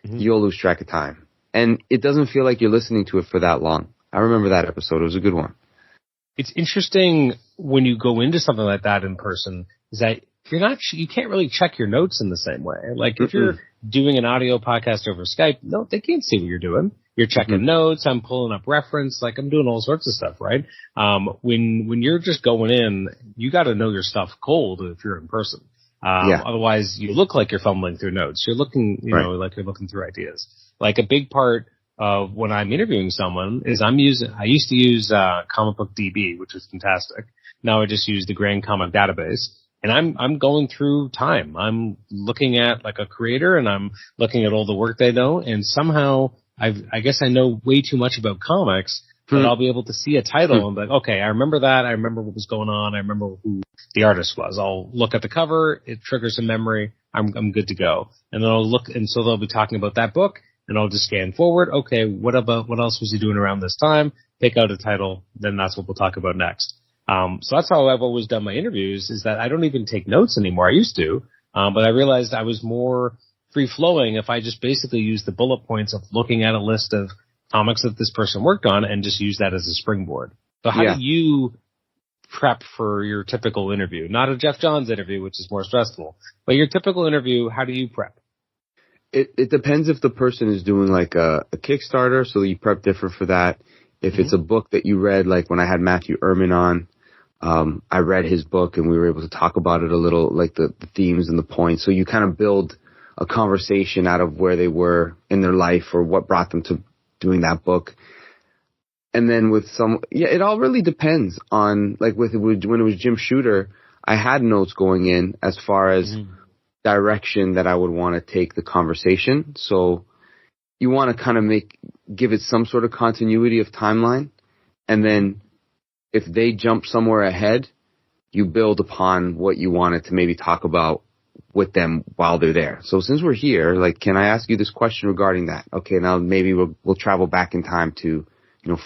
you'll lose track of time. And it doesn't feel like you're listening to it for that long. I remember that episode. It was a good one. It's interesting when you go into something like that in person is that you can't really check your notes in the same way. Like if you're doing an audio podcast over Skype, no, they can't see what you're doing. You're checking notes. I'm pulling up reference. Like I'm doing all sorts of stuff, right? When you're just going in, you got to know your stuff cold if you're in person. Otherwise you look like you're fumbling through notes. You're looking, like you're looking through ideas. Like a big part of when I'm interviewing someone is I used to use, Comic Book DB, which was fantastic. Now I just use the Grand Comic Database. And I'm going through time. I'm looking at like a creator and I'm looking at all the work they know. And somehow I guess I know way too much about comics, but I'll be able to see a title and be like, okay, I remember that. I remember what was going on. I remember who the artist was. I'll look at the cover. It triggers a memory. I'm good to go. And then I'll look. And so they'll be talking about that book and I'll just scan forward. Okay. What else was he doing around this time? Pick out a title. Then that's what we'll talk about next. So that's how I've always done my interviews is that I don't even take notes anymore. I used to, but I realized I was more free flowing if I just basically used the bullet points of looking at a list of comics that this person worked on and just use that as a springboard. So how do you prep for your typical interview? Not a Jeff Johns interview, which is more stressful, but your typical interview, how do you prep? It depends if the person is doing like a Kickstarter, so you prep different for that. If it's a book that you read, like when I had Matthew Ehrman on, I read his book and we were able to talk about it a little, like the themes and the points. So you kind of build a conversation out of where they were in their life or what brought them to doing that book. And then with it all really depends on, like when it was Jim Shooter, I had notes going in as far as direction that I would want to take the conversation. So you want to kind of give it some sort of continuity of timeline. And then if they jump somewhere ahead, you build upon what you wanted to maybe talk about with them while they're there. So since we're here, like, can I ask you this question regarding that? Okay, now maybe we'll travel back in time to,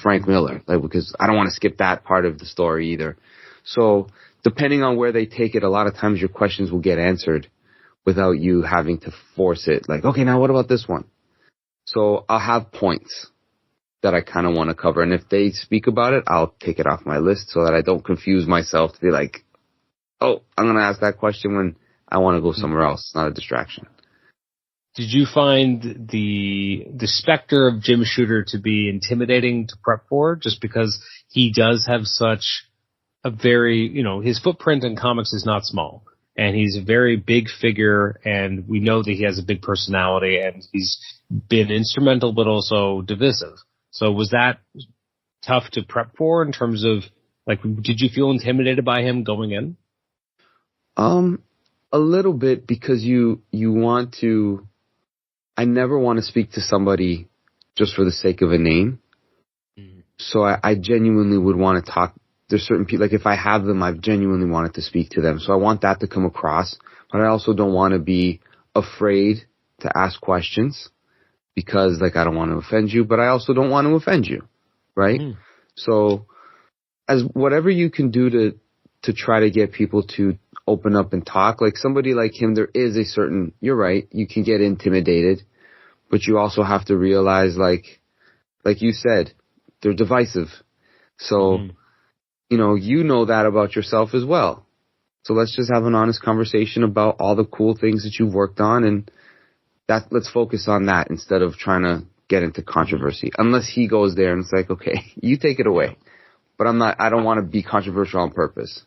Frank Miller, like, because I don't want to skip that part of the story either. So depending on where they take it, a lot of times your questions will get answered without you having to force it. Like, okay, now what about this one? So I'll have points that I kind of want to cover. And if they speak about it, I'll take it off my list so that I don't confuse myself to be like, oh, I'm going to ask that question when I want to go somewhere else. It's not a distraction. Did you find the specter of Jim Shooter to be intimidating to prep for just because he does have such a very, his footprint in comics is not small and he's a very big figure and we know that he has a big personality and he's been instrumental but also divisive. So was that tough to prep for in terms of Like, did you feel intimidated by him going in? A little bit, because you want to. I never want to speak to somebody just for the sake of a name. So I genuinely would want to talk. There's certain people, like if I have them, I've genuinely wanted to speak to them. So I want that to come across, but I also don't want to be afraid to ask questions because like I don't want to offend you, but I also don't want to offend you. Right? So as whatever you can do to try to get people to open up and talk, like somebody like him, there is a certain, you're right, you can get intimidated, but you also have to realize like you said, they're divisive. So, you know that about yourself as well. So let's just have an honest conversation about all the cool things that you've worked on, and let's focus on that instead of trying to get into controversy. Unless he goes there and it's like, okay, you take it away. But I don't want to be controversial on purpose.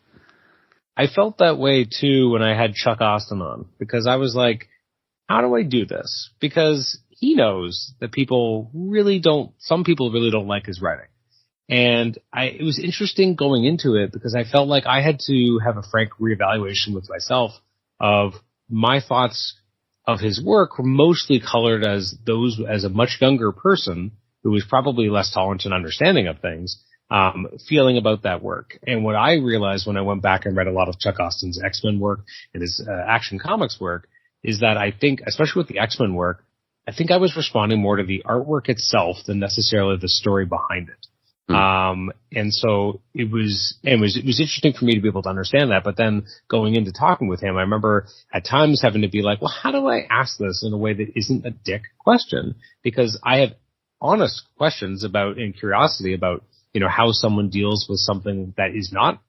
I felt that way too when I had Chuck Austin on, because I was like, how do I do this? Because he knows that some people really don't like his writing. And it was interesting going into it because I felt like I had to have a frank reevaluation with myself of my thoughts of his work were mostly colored as a much younger person who was probably less tolerant and understanding of things, feeling about that work. And what I realized when I went back and read a lot of Chuck Austin's X-Men work and his Action Comics work is that I think, especially with the X-Men work, I think I was responding more to the artwork itself than necessarily the story behind it. And so it was interesting for me to be able to understand that. But then going into talking with him, I remember at times having to be like, well, how do I ask this in a way that isn't a dick question? Because I have honest questions and curiosity about, how someone deals with something that is not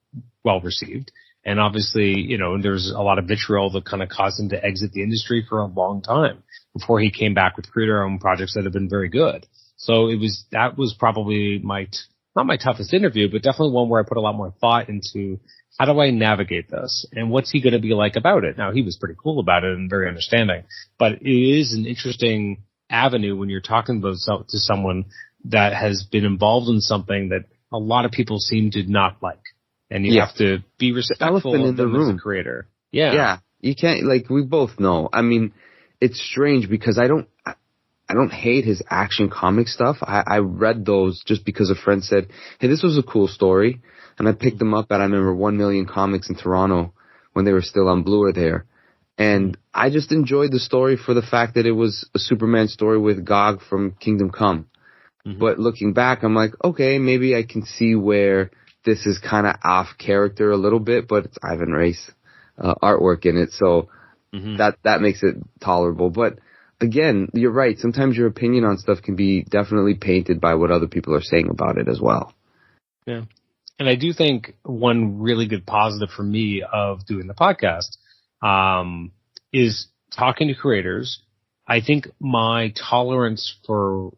well received. And obviously, there's a lot of vitriol that kind of caused him to exit the industry for a long time before he came back with creator-owned projects that have been very good. So that was probably not my toughest interview, but definitely one where I put a lot more thought into how do I navigate this and what's he going to be like about it? Now, he was pretty cool about it and very understanding, but it is an interesting avenue when you're talking about to someone that has been involved in something that a lot of people seem to not like. And you have to be respectful of them as a creator. Yeah. Yeah. You can't, we both know. I mean, it's strange because I don't hate his Action Comic stuff. I read those just because a friend said, hey, this was a cool story. And I picked them up at, I remember, 1 Million Comics in Toronto when they were still on Blu-ray there. And I just enjoyed the story for the fact that it was a Superman story with Gog from Kingdom Come. But looking back, I'm like, okay, maybe I can see where this is kind of off character a little bit, but it's Ivan Reis artwork in it. So that makes it tolerable. But again, you're right. Sometimes your opinion on stuff can be definitely painted by what other people are saying about it as well. Yeah. And I do think one really good positive for me of doing the podcast is talking to creators. I think my tolerance for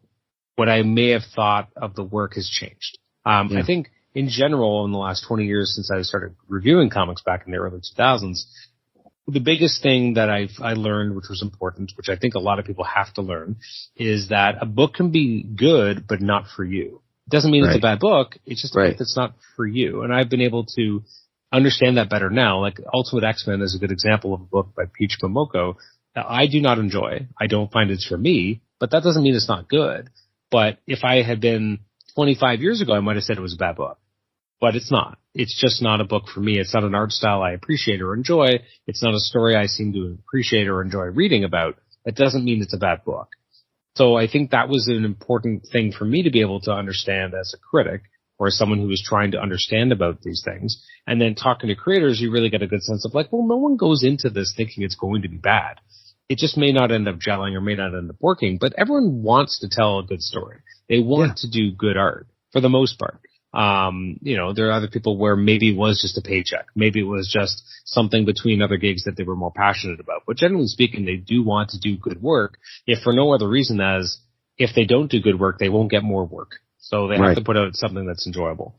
what I may have thought of the work has changed. I think in general, in the last 20 years since I started reviewing comics back in the early 2000s, the biggest thing that I learned, which was important, which I think a lot of people have to learn, is that a book can be good, but not for you. It doesn't mean it's a bad book. It's just a book that's not for you. And I've been able to understand that better now. Like Ultimate X-Men is a good example of a book by Peach Momoko that I do not enjoy. I don't find it's for me, but that doesn't mean it's not good. But if I had been 25 years ago, I might have said it was a bad book. But it's not. It's just not a book for me. It's not an art style I appreciate or enjoy. It's not a story I seem to appreciate or enjoy reading about. That doesn't mean it's a bad book. So I think that was an important thing for me to be able to understand as a critic or as someone who is trying to understand about these things. And then talking to creators, you really get a good sense of like, well, no one goes into this thinking it's going to be bad. It just may not end up gelling or may not end up working, but everyone wants to tell a good story. They want to do good art for the most part. There are other people where maybe it was just a paycheck. Maybe it was just something between other gigs that they were more passionate about. But generally speaking, they do want to do good work, if for no other reason as if they don't do good work, they won't get more work. So they have to put out something that's enjoyable.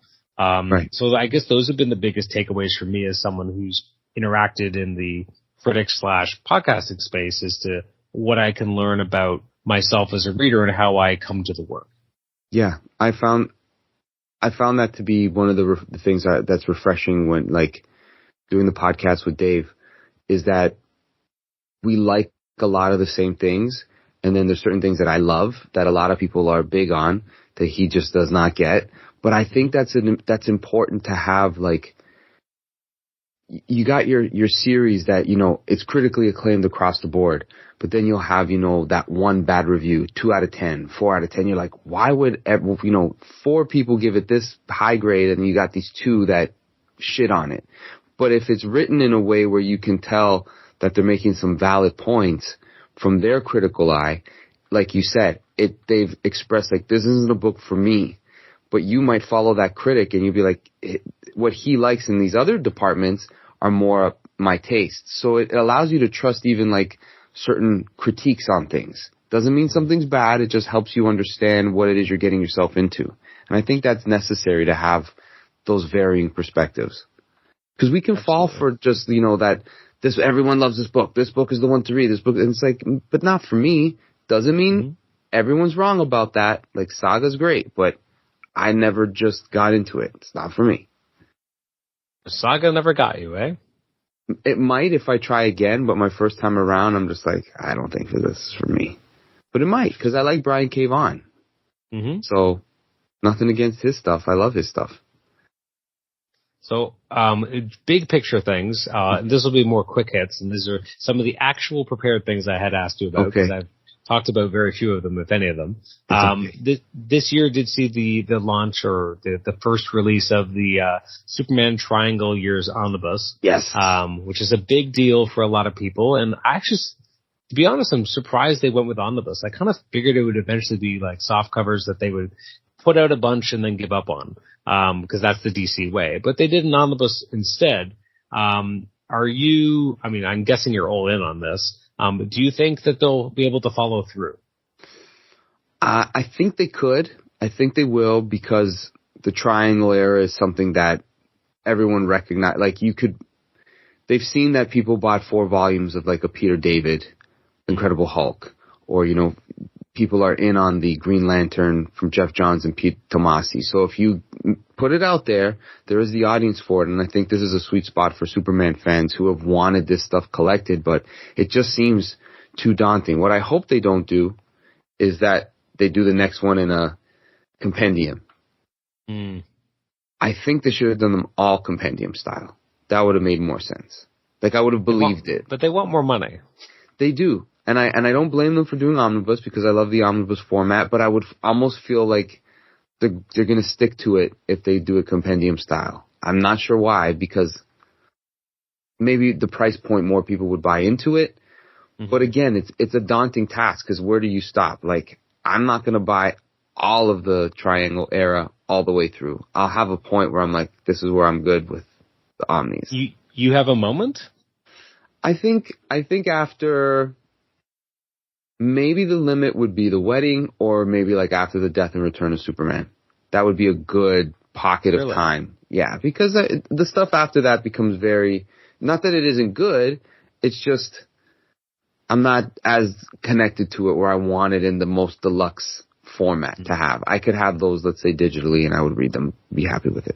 So I guess those have been the biggest takeaways for me as someone who's interacted in the critic/podcasting space as to what I can learn about myself as a reader and how I come to the work. Yeah, I found I found that to be one of the things that's refreshing when, like, doing the podcast with Dave, is that we like a lot of the same things, and then there's certain things that I love that a lot of people are big on that he just does not get. But I think that's important to have, like, you got your series that, you know, it's critically acclaimed across the board, but then you'll have, you know, that one bad review, 2 out of 10, 4 out of 10. You're like, why would, 4 people give it this high grade and you got these 2 that shit on it? But if it's written in a way where you can tell that they're making some valid points from their critical eye, like you said, they've expressed, like, this isn't a book for me. But you might follow that critic and you'd be like, what he likes in these other departments are more up my taste. So it allows you to trust even, like, certain critiques on things. Doesn't mean something's bad. It just helps you understand what it is you're getting yourself into. And I think that's necessary to have those varying perspectives. Because we can fall for just, you know, that everyone loves this book. This book is the one to read. This book, and it's like, but not for me. Doesn't mean everyone's wrong about that. Like, Saga's great, but I never just got into it. It's not for me. Saga never got you, eh? It might if I try again, but my first time around, I'm just like, I don't think this is for me. But it might, because I like Brian K. Vaughan. Mm-hmm. So, nothing against his stuff. I love his stuff. So, big picture things. This will be more quick hits, and these are some of the actual prepared things I had asked you about, because I've talked about very few of them, if any of them. This year did see the launch, or the first release of the Superman Triangle Years Omnibus. Yes. Which is a big deal for a lot of people. And I actually, to be honest, I'm surprised they went with Omnibus. I kind of figured it would eventually be like soft covers that they would put out a bunch and then give up on, because that's the DC way. But they did an Omnibus instead. I'm guessing you're all in on this. Do you think that they'll be able to follow through? I think they could. I think they will, because the Triangle era is something that everyone recognized. Like, they've seen that people bought 4 volumes of, like, a Peter David Incredible Hulk, or, you know, people are in on the Green Lantern from Jeff Johns and Pete Tomasi. So if you put it out there, there is the audience for it. And I think this is a sweet spot for Superman fans who have wanted this stuff collected, but it just seems too daunting. What I hope they don't do is that they do the next one in a compendium. I think they should have done them all compendium style. That would have made more sense. Like, I would have believed it. But they want more money. They do. And I don't blame them for doing omnibus, because I love the omnibus format, but I would almost feel like they're going to stick to it if they do a compendium style. I'm not sure why, because maybe the price point, more people would buy into it. Mm-hmm. But again, it's a daunting task, because where do you stop? Like, I'm not going to buy all of the Triangle era all the way through. I'll have a point where I'm like, this is where I'm good with the Omnis. You have a moment? I think after... Maybe the limit would be the wedding, or maybe like after the death and return of Superman. That would be a good pocket of time. Yeah, because the stuff after that becomes very, not that it isn't good, it's just, I'm not as connected to it where I want it in the most deluxe format to have. I could have those, let's say, digitally, and I would read them, be happy with it.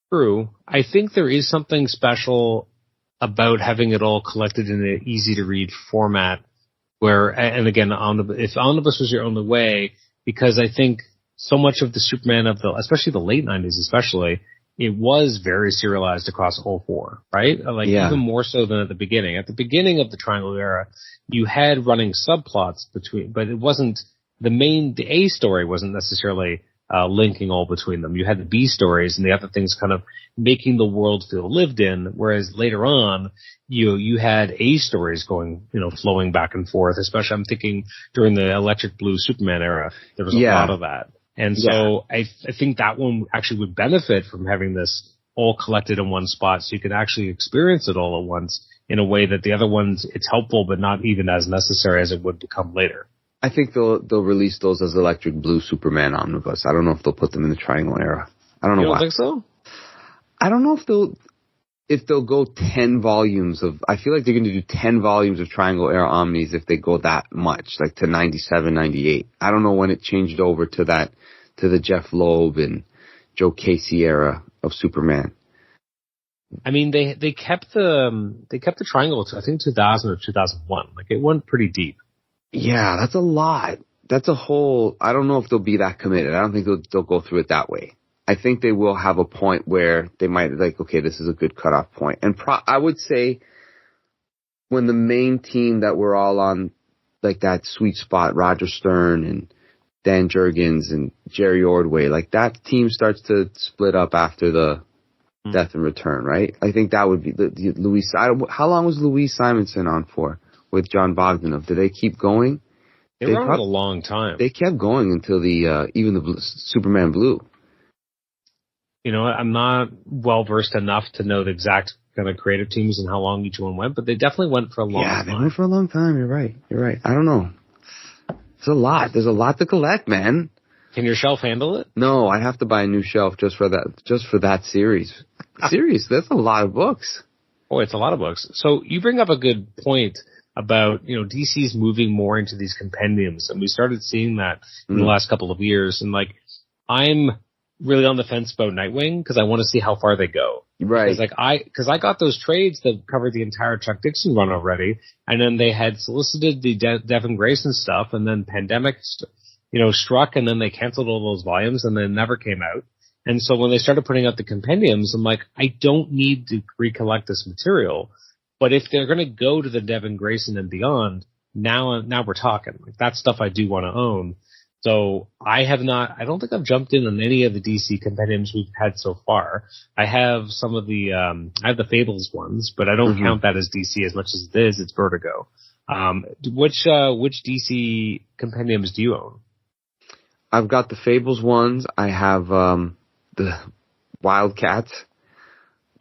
True. I think there is something special about having it all collected in an easy-to-read format. Where, and again, if Omnibus was your only way, because I think so much of the Superman especially the late 90s especially, it was very serialized across all 4, right? Like, even more so than at the beginning. At the beginning of the Triangle era, you had running subplots between, but it wasn't, the A story wasn't necessarily linking all between them. You had the B stories and the other things kind of making the world feel lived in, whereas later on, you had A stories going, flowing back and forth, especially I'm thinking during the Electric Blue Superman era, there was a lot of that. And so I think that one actually would benefit from having this all collected in one spot, so you could actually experience it all at once in a way that the other ones, it's helpful, but not even as necessary as it would become later. I think they'll release those as Electric Blue Superman Omnibus. I don't know if they'll put them in the Triangle era. I don't know why. You don't think so? I don't know if they'll go 10 volumes of, I feel like they're going to do 10 volumes of Triangle era Omnis if they go that much, like to 97, 98. I don't know when it changed over to the Jeff Loeb and Joe Casey era of Superman. I mean, they kept the triangle to I think 2000 or 2001. Like it went pretty deep. Yeah, that's a lot. That's a whole. I don't know if they'll be that committed. I don't think they'll go through it that way. I think they will have a point where they might like, okay, this is a good cutoff point. And I would say when the main team that we're all on, like that sweet spot, Roger Stern and Dan Jurgens and Jerry Ordway, like that team starts to split up after the Death and Return, right? I think that would be the Louise. How long was Louise Simonson on for with John Bogdanov? Did they keep going? They were on a long time. They kept going until even the Superman Blue. You know, I'm not well versed enough to know the exact kind of creative teams and how long each one went, but they definitely went for a long time. Yeah, they went for a long time. You're right. I don't know. It's a lot. There's a lot to collect, man. Can your shelf handle it? No, I'd have to buy a new shelf just for that series. That's a lot of books. Oh, it's a lot of books. So you bring up a good point about, you know, DC's moving more into these compendiums, and we started seeing that in the last couple of years. And like, I'm really on the fence about Nightwing because I want to see how far they go. Right. Because I got those trades that covered the entire Chuck Dixon run already, and then they had solicited the Devin Grayson stuff, and then pandemic, struck, and then they canceled all those volumes, and then never came out. And so when they started putting out the compendiums, I'm like, I don't need to recollect this material. But if they're going to go to the Devin Grayson and beyond, now we're talking. Like, that's stuff I do want to own. So I don't think I've jumped in on any of the DC compendiums we've had so far. I have some of I have the Fables ones, but I don't count that as DC as much as it is. It's Vertigo. Which DC compendiums do you own? I've got the Fables ones. I have, the Wildcats.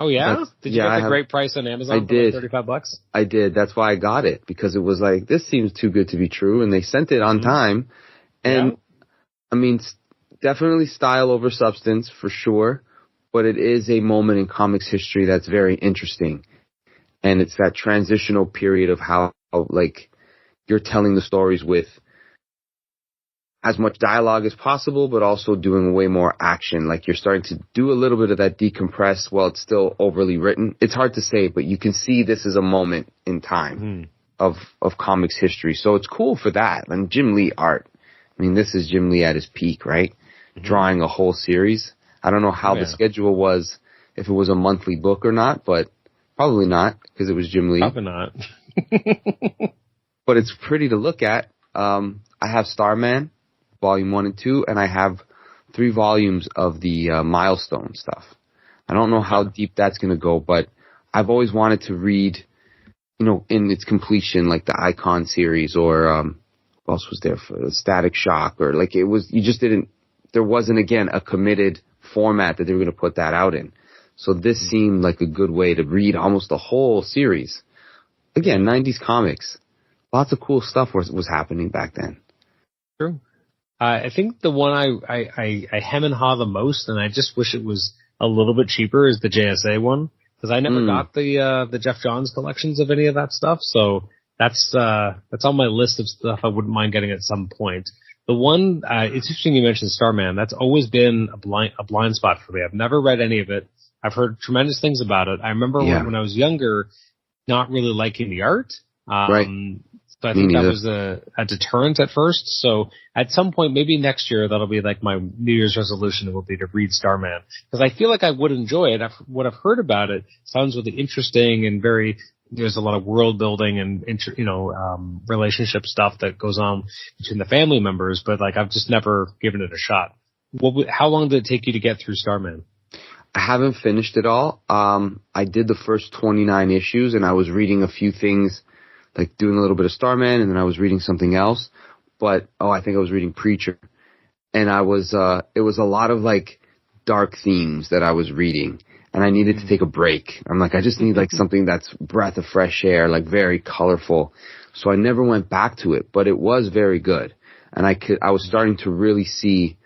Oh yeah? Did you get the great price on Amazon for like $35? I did. That's why I got it, because it was like, this seems too good to be true, and they sent it on time. And I mean, definitely style over substance for sure, but it is a moment in comics history that's very interesting. And it's that transitional period of how like you're telling the stories with as much dialogue as possible, but also doing way more action. Like you're starting to do a little bit of that decompress while it's still overly written. It's hard to say, but you can see this is a moment in time of comics history. So it's cool for that. And Jim Lee art. I mean, this is Jim Lee at his peak, right? Drawing a whole series. I don't know how the schedule was, if it was a monthly book or not, but probably not, because it was Jim Lee. Probably not. But it's pretty to look at. I have Starman, Volume 1 and 2, and I have 3 volumes of the Milestone stuff. I don't know how deep that's going to go, but I've always wanted to read, in its completion, like the Icon series or what else was there for Static Shock, or like there wasn't again a committed format that they were going to put that out in. So this seemed like a good way to read almost the whole series. Again, 90s comics. Lots of cool stuff was happening back then. True. I think the one I hem and haw the most, and I just wish it was a little bit cheaper, is the JSA one, because I never got the Jeff Johns collections of any of that stuff. So that's on my list of stuff I wouldn't mind getting at some point. The one, it's interesting you mentioned Starman. That's always been a blind spot for me. I've never read any of it. I've heard tremendous things about it. I remember when I was younger, not really liking the art. Right. So I think that was a deterrent at first. So at some point, maybe next year, that'll be like my New Year's resolution will be to read Starman. Because I feel like I would enjoy it. What I've heard about it sounds really interesting and there's a lot of world building and, relationship stuff that goes on between the family members, but like I've just never given it a shot. How long did it take you to get through Starman? I haven't finished it all. I did the first 29 issues, and I was reading a few things, like doing a little bit of Starman, and then I was reading something else. But, I think I was reading Preacher. And it was a lot of like dark themes that I was reading. And I needed to take a break. I'm like, I just need like something that's breath of fresh air, like very colorful. So I never went back to it, but it was very good. And I was starting to really see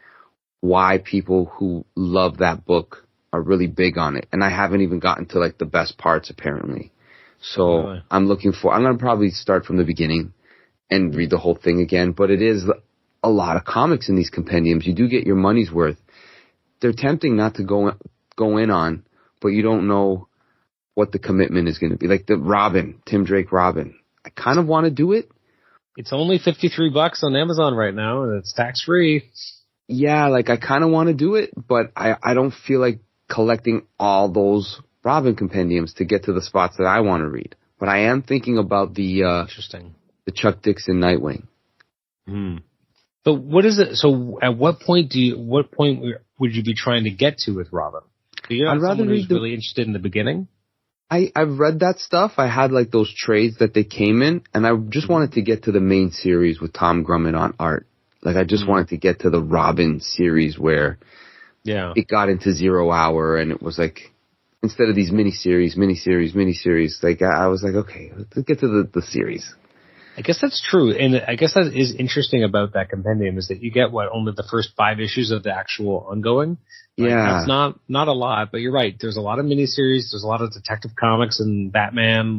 why people who love that book are really big on it. And I haven't even gotten to like the best parts apparently. So really? I'm going to probably start from the beginning and read the whole thing again. But it is a lot of comics in these compendiums. You do get your money's worth. they're tempting not to go in on, but you don't know what the commitment is going to be. Like the Robin, Tim Drake Robin. I kind of want to do it. It's only $53 on Amazon right now, and it's tax-free. Yeah, like I kind of want to do it, but I don't feel like collecting all those Robin compendiums to get to the spots that I want to read. But I am thinking about the Chuck Dixon Nightwing. But what is it? So at what point would you be trying to get to with Robin? I'd rather read really interested in the beginning. I've read that stuff. I had like those trades that they came in, and I just wanted to get to the main series with Tom Grummett on art. Like I just wanted to get to the Robin series where it got into 0 Hour, and it was like, instead of these miniseries, like I was like, okay, let's get to the series. I guess that's true, and I guess that is interesting about that compendium is that you get only the first 5 issues of the actual ongoing. Like, that's not a lot, but you're right. There's a lot of miniseries. There's a lot of Detective Comics and Batman,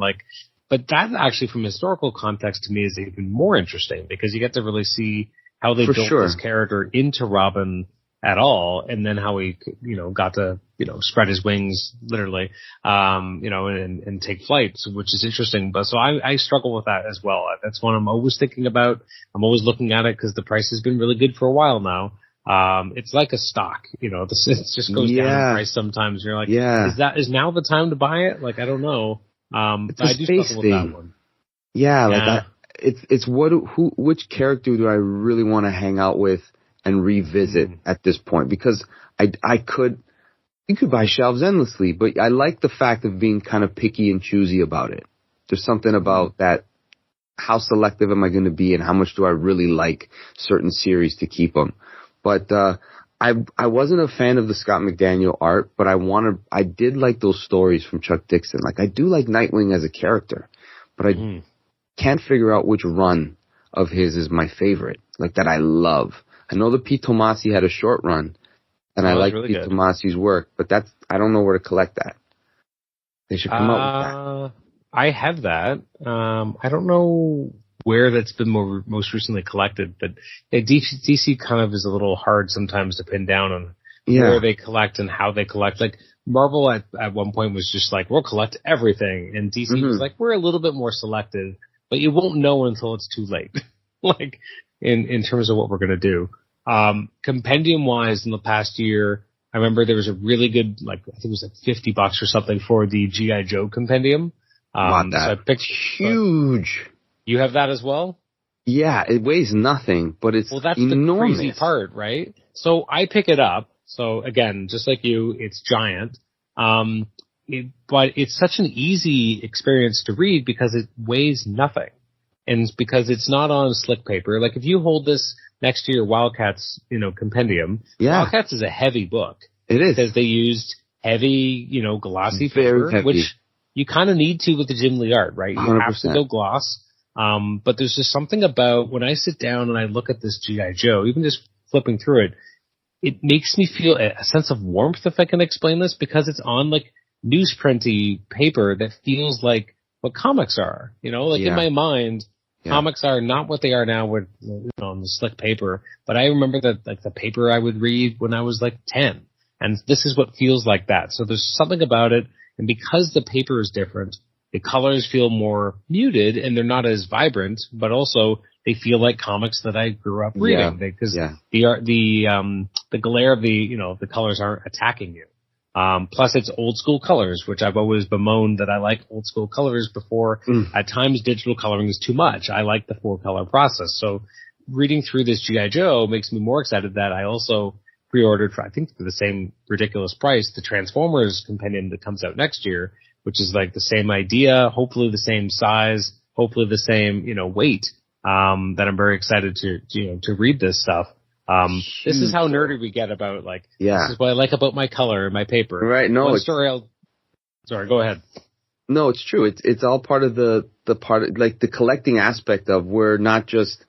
but that actually, from historical context, to me, is even more interesting because you get to really see how they built this character into Robin at all, and then how he, got to, spread his wings literally, and take flight, which is interesting. But so I struggle with that as well. That's one I'm always thinking about. I'm always looking at it because the price has been really good for a while now. It's like a stock, it just goes down in price sometimes. You're like, is now the time to buy it? Like, I don't know. It's a space thing. With that one. Yeah. It's which character do I really want to hang out with and revisit at this point? Because you could buy shelves endlessly, but I like the fact of being kind of picky and choosy about it. There's something about that. How selective am I going to be, and how much do I really like certain series to keep them? But I wasn't a fan of the Scott McDaniel art, but I did like those stories from Chuck Dixon. Like I do like Nightwing as a character, but I can't figure out which run of his is my favorite, like that I love. I know that Pete Tomasi had a short run, and I like really Pete Tomasi's work, but I don't know where to collect that. They should come out with that. I have that. I don't know where that's been most recently collected, but DC kind of is a little hard sometimes to pin down on where they collect and how they collect. Like Marvel at one point was just like, we'll collect everything, and DC was like, we're a little bit more selective, but you won't know until it's too late. Like in terms of what we're gonna do. Compendium wise, in the past year, I remember there was a really good, I think it was $50 or something for the G.I. Joe compendium. Bought that. So I picked huge. You have that as well? Yeah, it weighs nothing, but it's that's enormous. The crazy part, right? So I pick it up. So again, just like you, it's giant. But it's such an easy experience to read because it weighs nothing. And because it's not on slick paper. Like if you hold this next to your Wildcats, compendium, Wildcats is a heavy book. It is. Because they used heavy, glossy paper, which you kind of need to with the Jim Lee art, right? You 100%. Have to go gloss. But there's just something about when I sit down and I look at this G.I. Joe, even just flipping through it, it makes me feel a sense of warmth, if I can explain this, because it's on newsprinty paper that feels like what comics are. In my mind, comics are not what they are now with on the slick paper. But I remember that the paper I would read when I was 10, and this is what feels like that. So there's something about it, and because the paper is different, the colors feel more muted and they're not as vibrant, but also they feel like comics that I grew up reading because the glare of the colors aren't attacking you. Plus it's old school colors, which I've always bemoaned that I like old school colors before. At times digital coloring is too much. I like the 4-color process. So reading through this G.I. Joe makes me more excited that I also pre-ordered for the same ridiculous price, the Transformers compendium that comes out next year, which is the same idea, hopefully the same size, hopefully the same, weight, that I'm very excited to read this stuff. This is how nerdy we get about this is what I like about my color and my paper. Right. No, sorry, go ahead. No, it's true. It's all part of the part of, the collecting aspect of we're not just,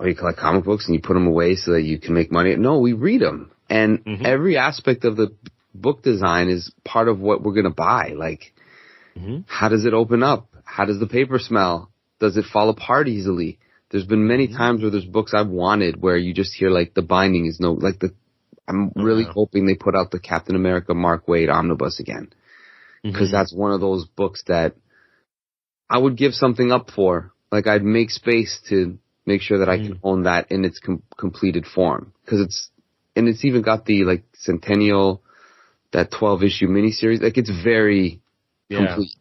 you collect comic books and you put them away so that you can make money. No, we read them. And every aspect of the book design is part of what we're going to buy. How does it open up? How does the paper smell? Does it fall apart easily? There's been many times where there's books I've wanted where you just hear the binding is the I'm really hoping they put out the Captain America Mark Waid omnibus again. Because that's one of those books that I would give something up for. Like, I'd make space to make sure that I can own that in its completed form. Because it's even got the, like, Centennial, that 12-issue miniseries. Like, it's very complete.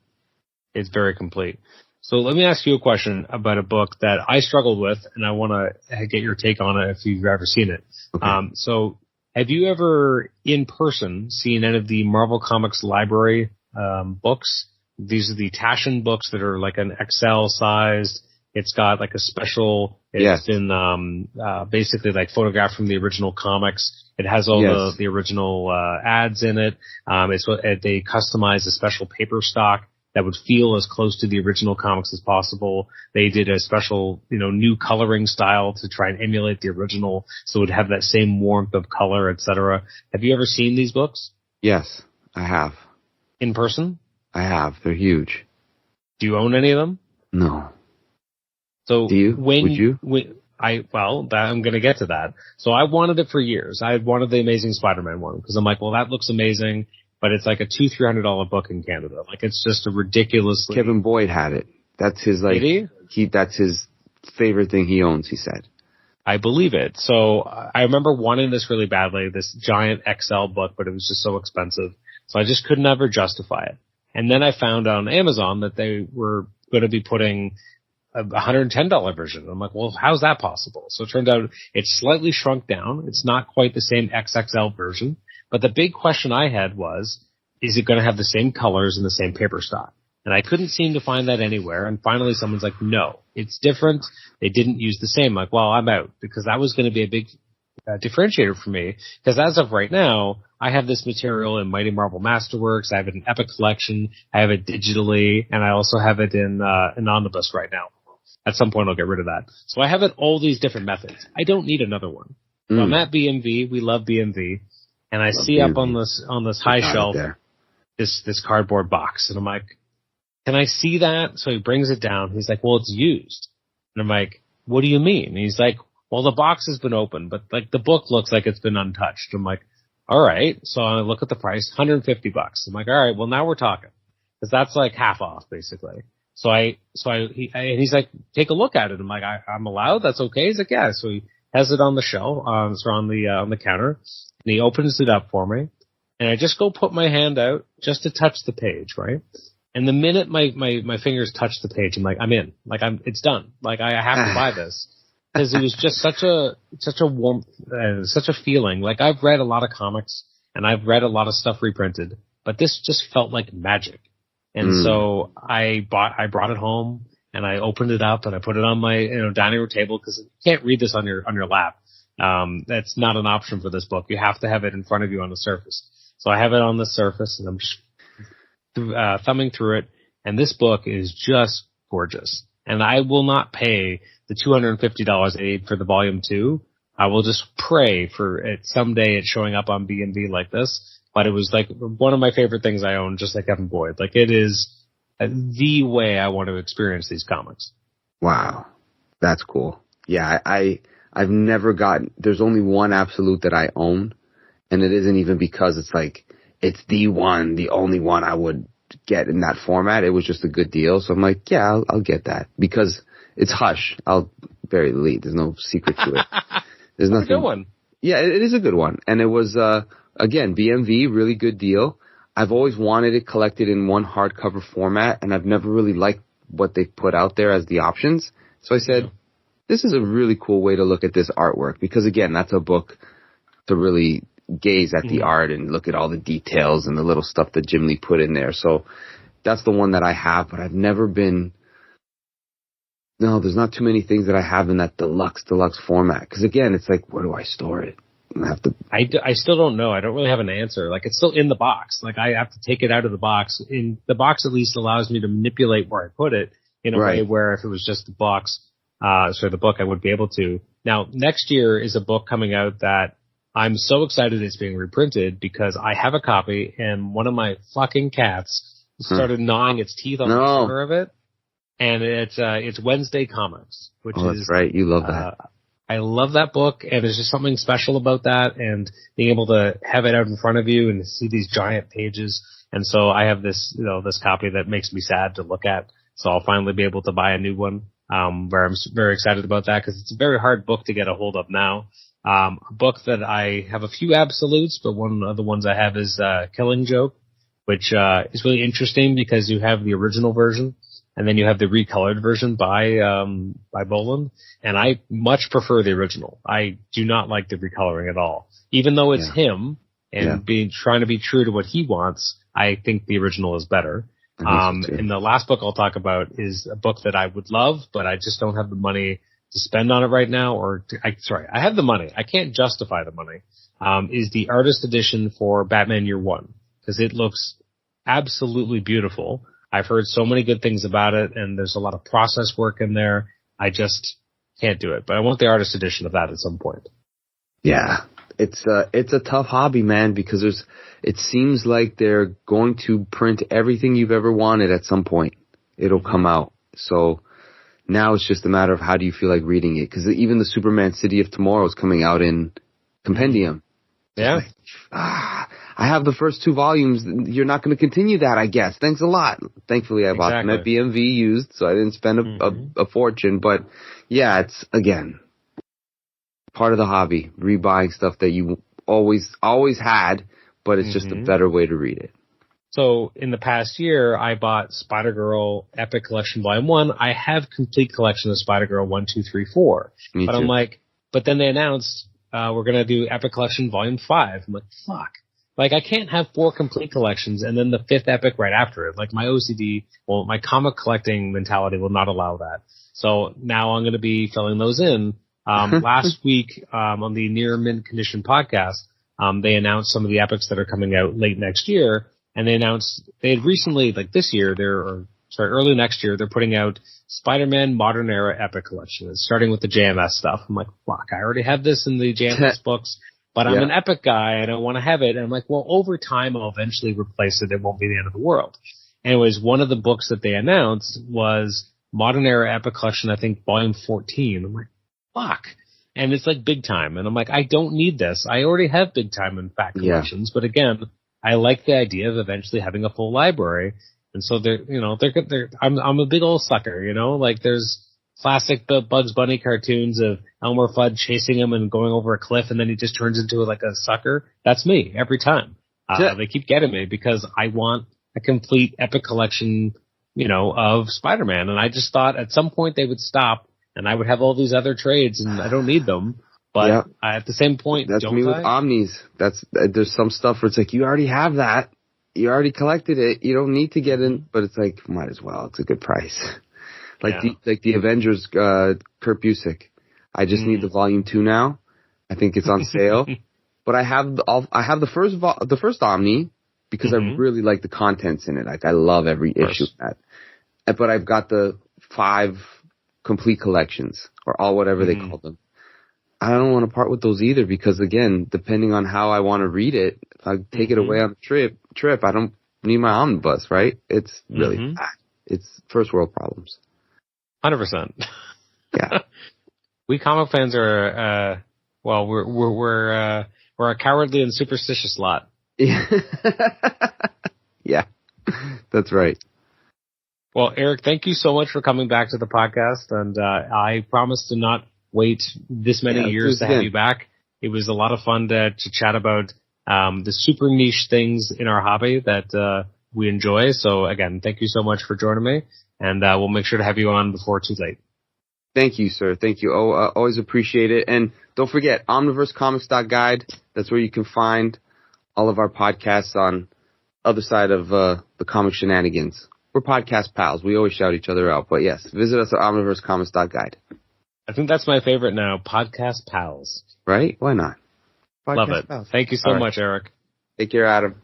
It's very complete. So let me ask you a question about a book that I struggled with, and I want to get your take on it if you've ever seen it. Okay. So have you ever, in person, seen any of the Marvel Comics library books? These are the Taschen books that are like an XL size. It's got like a special, it's been basically like photographed from the original comics. It has all the original ads in it. They customize a special paper stock that would feel as close to the original comics as possible. They did a special, new coloring style to try and emulate the original, so it would have that same warmth of color, etc. Have you ever seen these books? Yes, I have. In person? I have. They're huge. Do you own any of them? No. So do you? Would you? I'm going to get to that. So I wanted it for years. I wanted the Amazing Spider-Man one because I'm like, well, that looks amazing, but it's like a $200-300 book in Canada. Like, it's just a ridiculously. Kevin Boyd had it. That's his that's his favorite thing he owns, he said. I believe it. So I remember wanting this really badly, this giant XL book, but it was just so expensive. So I just could never justify it. And then I found on Amazon that they were going to be putting a $110 version. I'm like, well, how's that possible? So it turned out it's slightly shrunk down. It's not quite the same XXL version. But the big question I had was, is it going to have the same colors and the same paper stock? And I couldn't seem to find that anywhere. And finally someone's like, no, it's different. They didn't use the same. I'm like, well, I'm out, because that was going to be a big differentiator for me. Because as of right now, I have this material in Mighty Marvel Masterworks. I have it in Epic Collection. I have it digitally, and I also have it in an omnibus right now. At some point, I'll get rid of that. So I have it all these different methods. I don't need another one. So I'm at BMV. We love BMV, and I see BMV. Up on this high shelf this cardboard box, and I'm like, can I see that? So he brings it down. He's like, well, it's used. And I'm like, what do you mean? And he's like, well, the box has been opened, but like the book looks like it's been untouched. I'm like, all right. So I look at the price, $150. I'm like, all right, well, now we're talking, because that's like half off basically. So and he's like, take a look at it. I'm like, I'm allowed? That's okay? He's like, yeah. So he has it on the shelf, on the counter, and he opens it up for me. And I just go put my hand out just to touch the page, right? And the minute my fingers touch the page, I'm like, I'm in. Like, it's done. Like, I have to buy this. Because it was just such a warmth, such a feeling. Like, I've read a lot of comics and I've read a lot of stuff reprinted, but this just felt like magic. And so I brought it home and I opened it up and I put it on my dining room table, because you can't read this on your lap. That's not an option for this book. You have to have it in front of you on the surface. So I have it on the surface and I'm just thumbing through it, and this book is just gorgeous. And I will not pay the $250 aid for the volume 2. I will just pray for it someday it's showing up on B&B like this. But it was like one of my favorite things I own, just like Kevin Boyd. Like, it is the way I want to experience these comics. Wow. That's cool. Yeah, I've never gotten, there's only one Absolute that I own, and it isn't even because it's like, it's the only one I would get in that format. It was just a good deal. So I'm like, yeah, I'll get that, because it's Hush. I'll bury the lead. There's no secret to it. There's nothing. It's a good one. Yeah, it is a good one. And it was, again, BMV, really good deal. I've always wanted it collected in one hardcover format, and I've never really liked what they put out there as the options. So I said, this is a really cool way to look at this artwork, because again, that's a book to really gaze at the art and look at all the details and the little stuff that Jim Lee put in there. So that's the one that I have, but I've never been, there's not too many things that I have in that deluxe format. Cause again, it's like, where do I store it? I still don't know. I don't really have an answer. Like, it's still in the box. Like, I have to take it out of the box. In the box, at least allows me to manipulate where I put it in a way where if it was just the box, the book, I would be able to. Now, next year is a book coming out that I'm so excited it's being reprinted, because I have a copy and one of my fucking cats started gnawing its teeth on the corner of it. And it's Wednesday Comics, which is, that's right. You love that. I love that book, and there's just something special about that, and being able to have it out in front of you and see these giant pages. And so I have this, this copy that makes me sad to look at. So I'll finally be able to buy a new one, where I'm very excited about that because it's a very hard book to get a hold of now. A book that I have a few absolutes, but one of the ones I have is Killing Joke, which is really interesting because you have the original version and then you have the recolored version by Boland, and I much prefer the original. I do not like the recoloring at all. Even though it's him and trying to be true to what he wants, I think the original is better. And the last book I'll talk about is a book that I would love, but I just don't have the money to spend on it right now, I have the money. I can't justify the money. Is the artist edition for Batman Year One, because it looks absolutely beautiful. I've heard so many good things about it, and there's a lot of process work in there. I just can't do it, but I want the artist edition of that at some point. Yeah, it's a tough hobby, man, because it seems like they're going to print everything you've ever wanted at some point. It'll come out. So now it's just a matter of how do you feel like reading it, because even the Superman City of Tomorrow is coming out in compendium. Yeah. I have the first 2 volumes. You're not going to continue that, I guess. Thanks a lot. Thankfully, I bought them at BMV used, so I didn't spend a fortune. But yeah, it's, again, part of the hobby, rebuying stuff that you always had, but it's just a better way to read it. So in the past year, I bought Spider-Girl Epic Collection Volume 1. I have complete collection of Spider-Girl 1, 2, 3, 4. Me but too. I'm like, but then they announced, we're going to do Epic Collection Volume 5. I'm like, fuck. Like, I can't have 4 complete collections and then the 5th epic right after it. Like, my OCD, my comic collecting mentality will not allow that. So now I'm going to be filling those in. Last week, on the Near Mint Condition podcast, they announced some of the epics that are coming out late next year. And they had recently, like this year, early next year, they're putting out Spider-Man Modern Era Epic Collection. It's starting with the JMS stuff. I'm like, fuck, I already have this in the JMS books. But I'm an Epic guy, and I want to have it. And I'm like, well, over time, I'll eventually replace it. It won't be the end of the world. Anyways, one of the books that they announced was Modern Era Epic Collection, I think, Volume 14. I'm like, fuck. And it's like big time. And I'm like, I don't need this. I already have big time and fat collections. But again, I like the idea of eventually having a full library. And so I'm a big old sucker, like there's classic Bugs Bunny cartoons of Elmer Fudd chasing him and going over a cliff, and then he just turns into like a sucker. That's me every time. They keep getting me because I want a complete epic collection, of Spider-Man. And I just thought at some point they would stop and I would have all these other trades and I don't need them. But at the same point, that's me with Omnis. There's some stuff where it's like, you already have that. You already collected it. You don't need to get in, but it's like, might as well. It's a good price. The Avengers, Kurt Busiek. I just need the volume 2 now. I think it's on sale. But I have the first Omni because I really like the contents in it. Like, I love every issue of that. But I've got the 5 complete collections, or all whatever they call them. I don't want to part with those either because, again, depending on how I want to read it, if I take it away on a trip, I don't need my omnibus, right? It's really bad. It's first world problems. 100%. Yeah. We comic fans are, we're a cowardly and superstitious lot. Yeah, that's right. Well, Eric, thank you so much for coming back to the podcast, and I promise to not wait this many years to have you back. It was a lot of fun to chat about the super niche things in our hobby that we enjoy. So, again, thank you so much for joining me, and we'll make sure to have you on before too late. Thank you, sir. Thank you. Always appreciate it. And don't forget, omniversecomics.guide. That's where you can find all of our podcasts on other side of the Comic Shenanigans. We're podcast pals. We always shout each other out. But yes, visit us at omniversecomics.guide. I think that's my favorite now, podcast pals. Right? Why not? Love it. Pals. Thank you so much, Eric. Take care, Adam.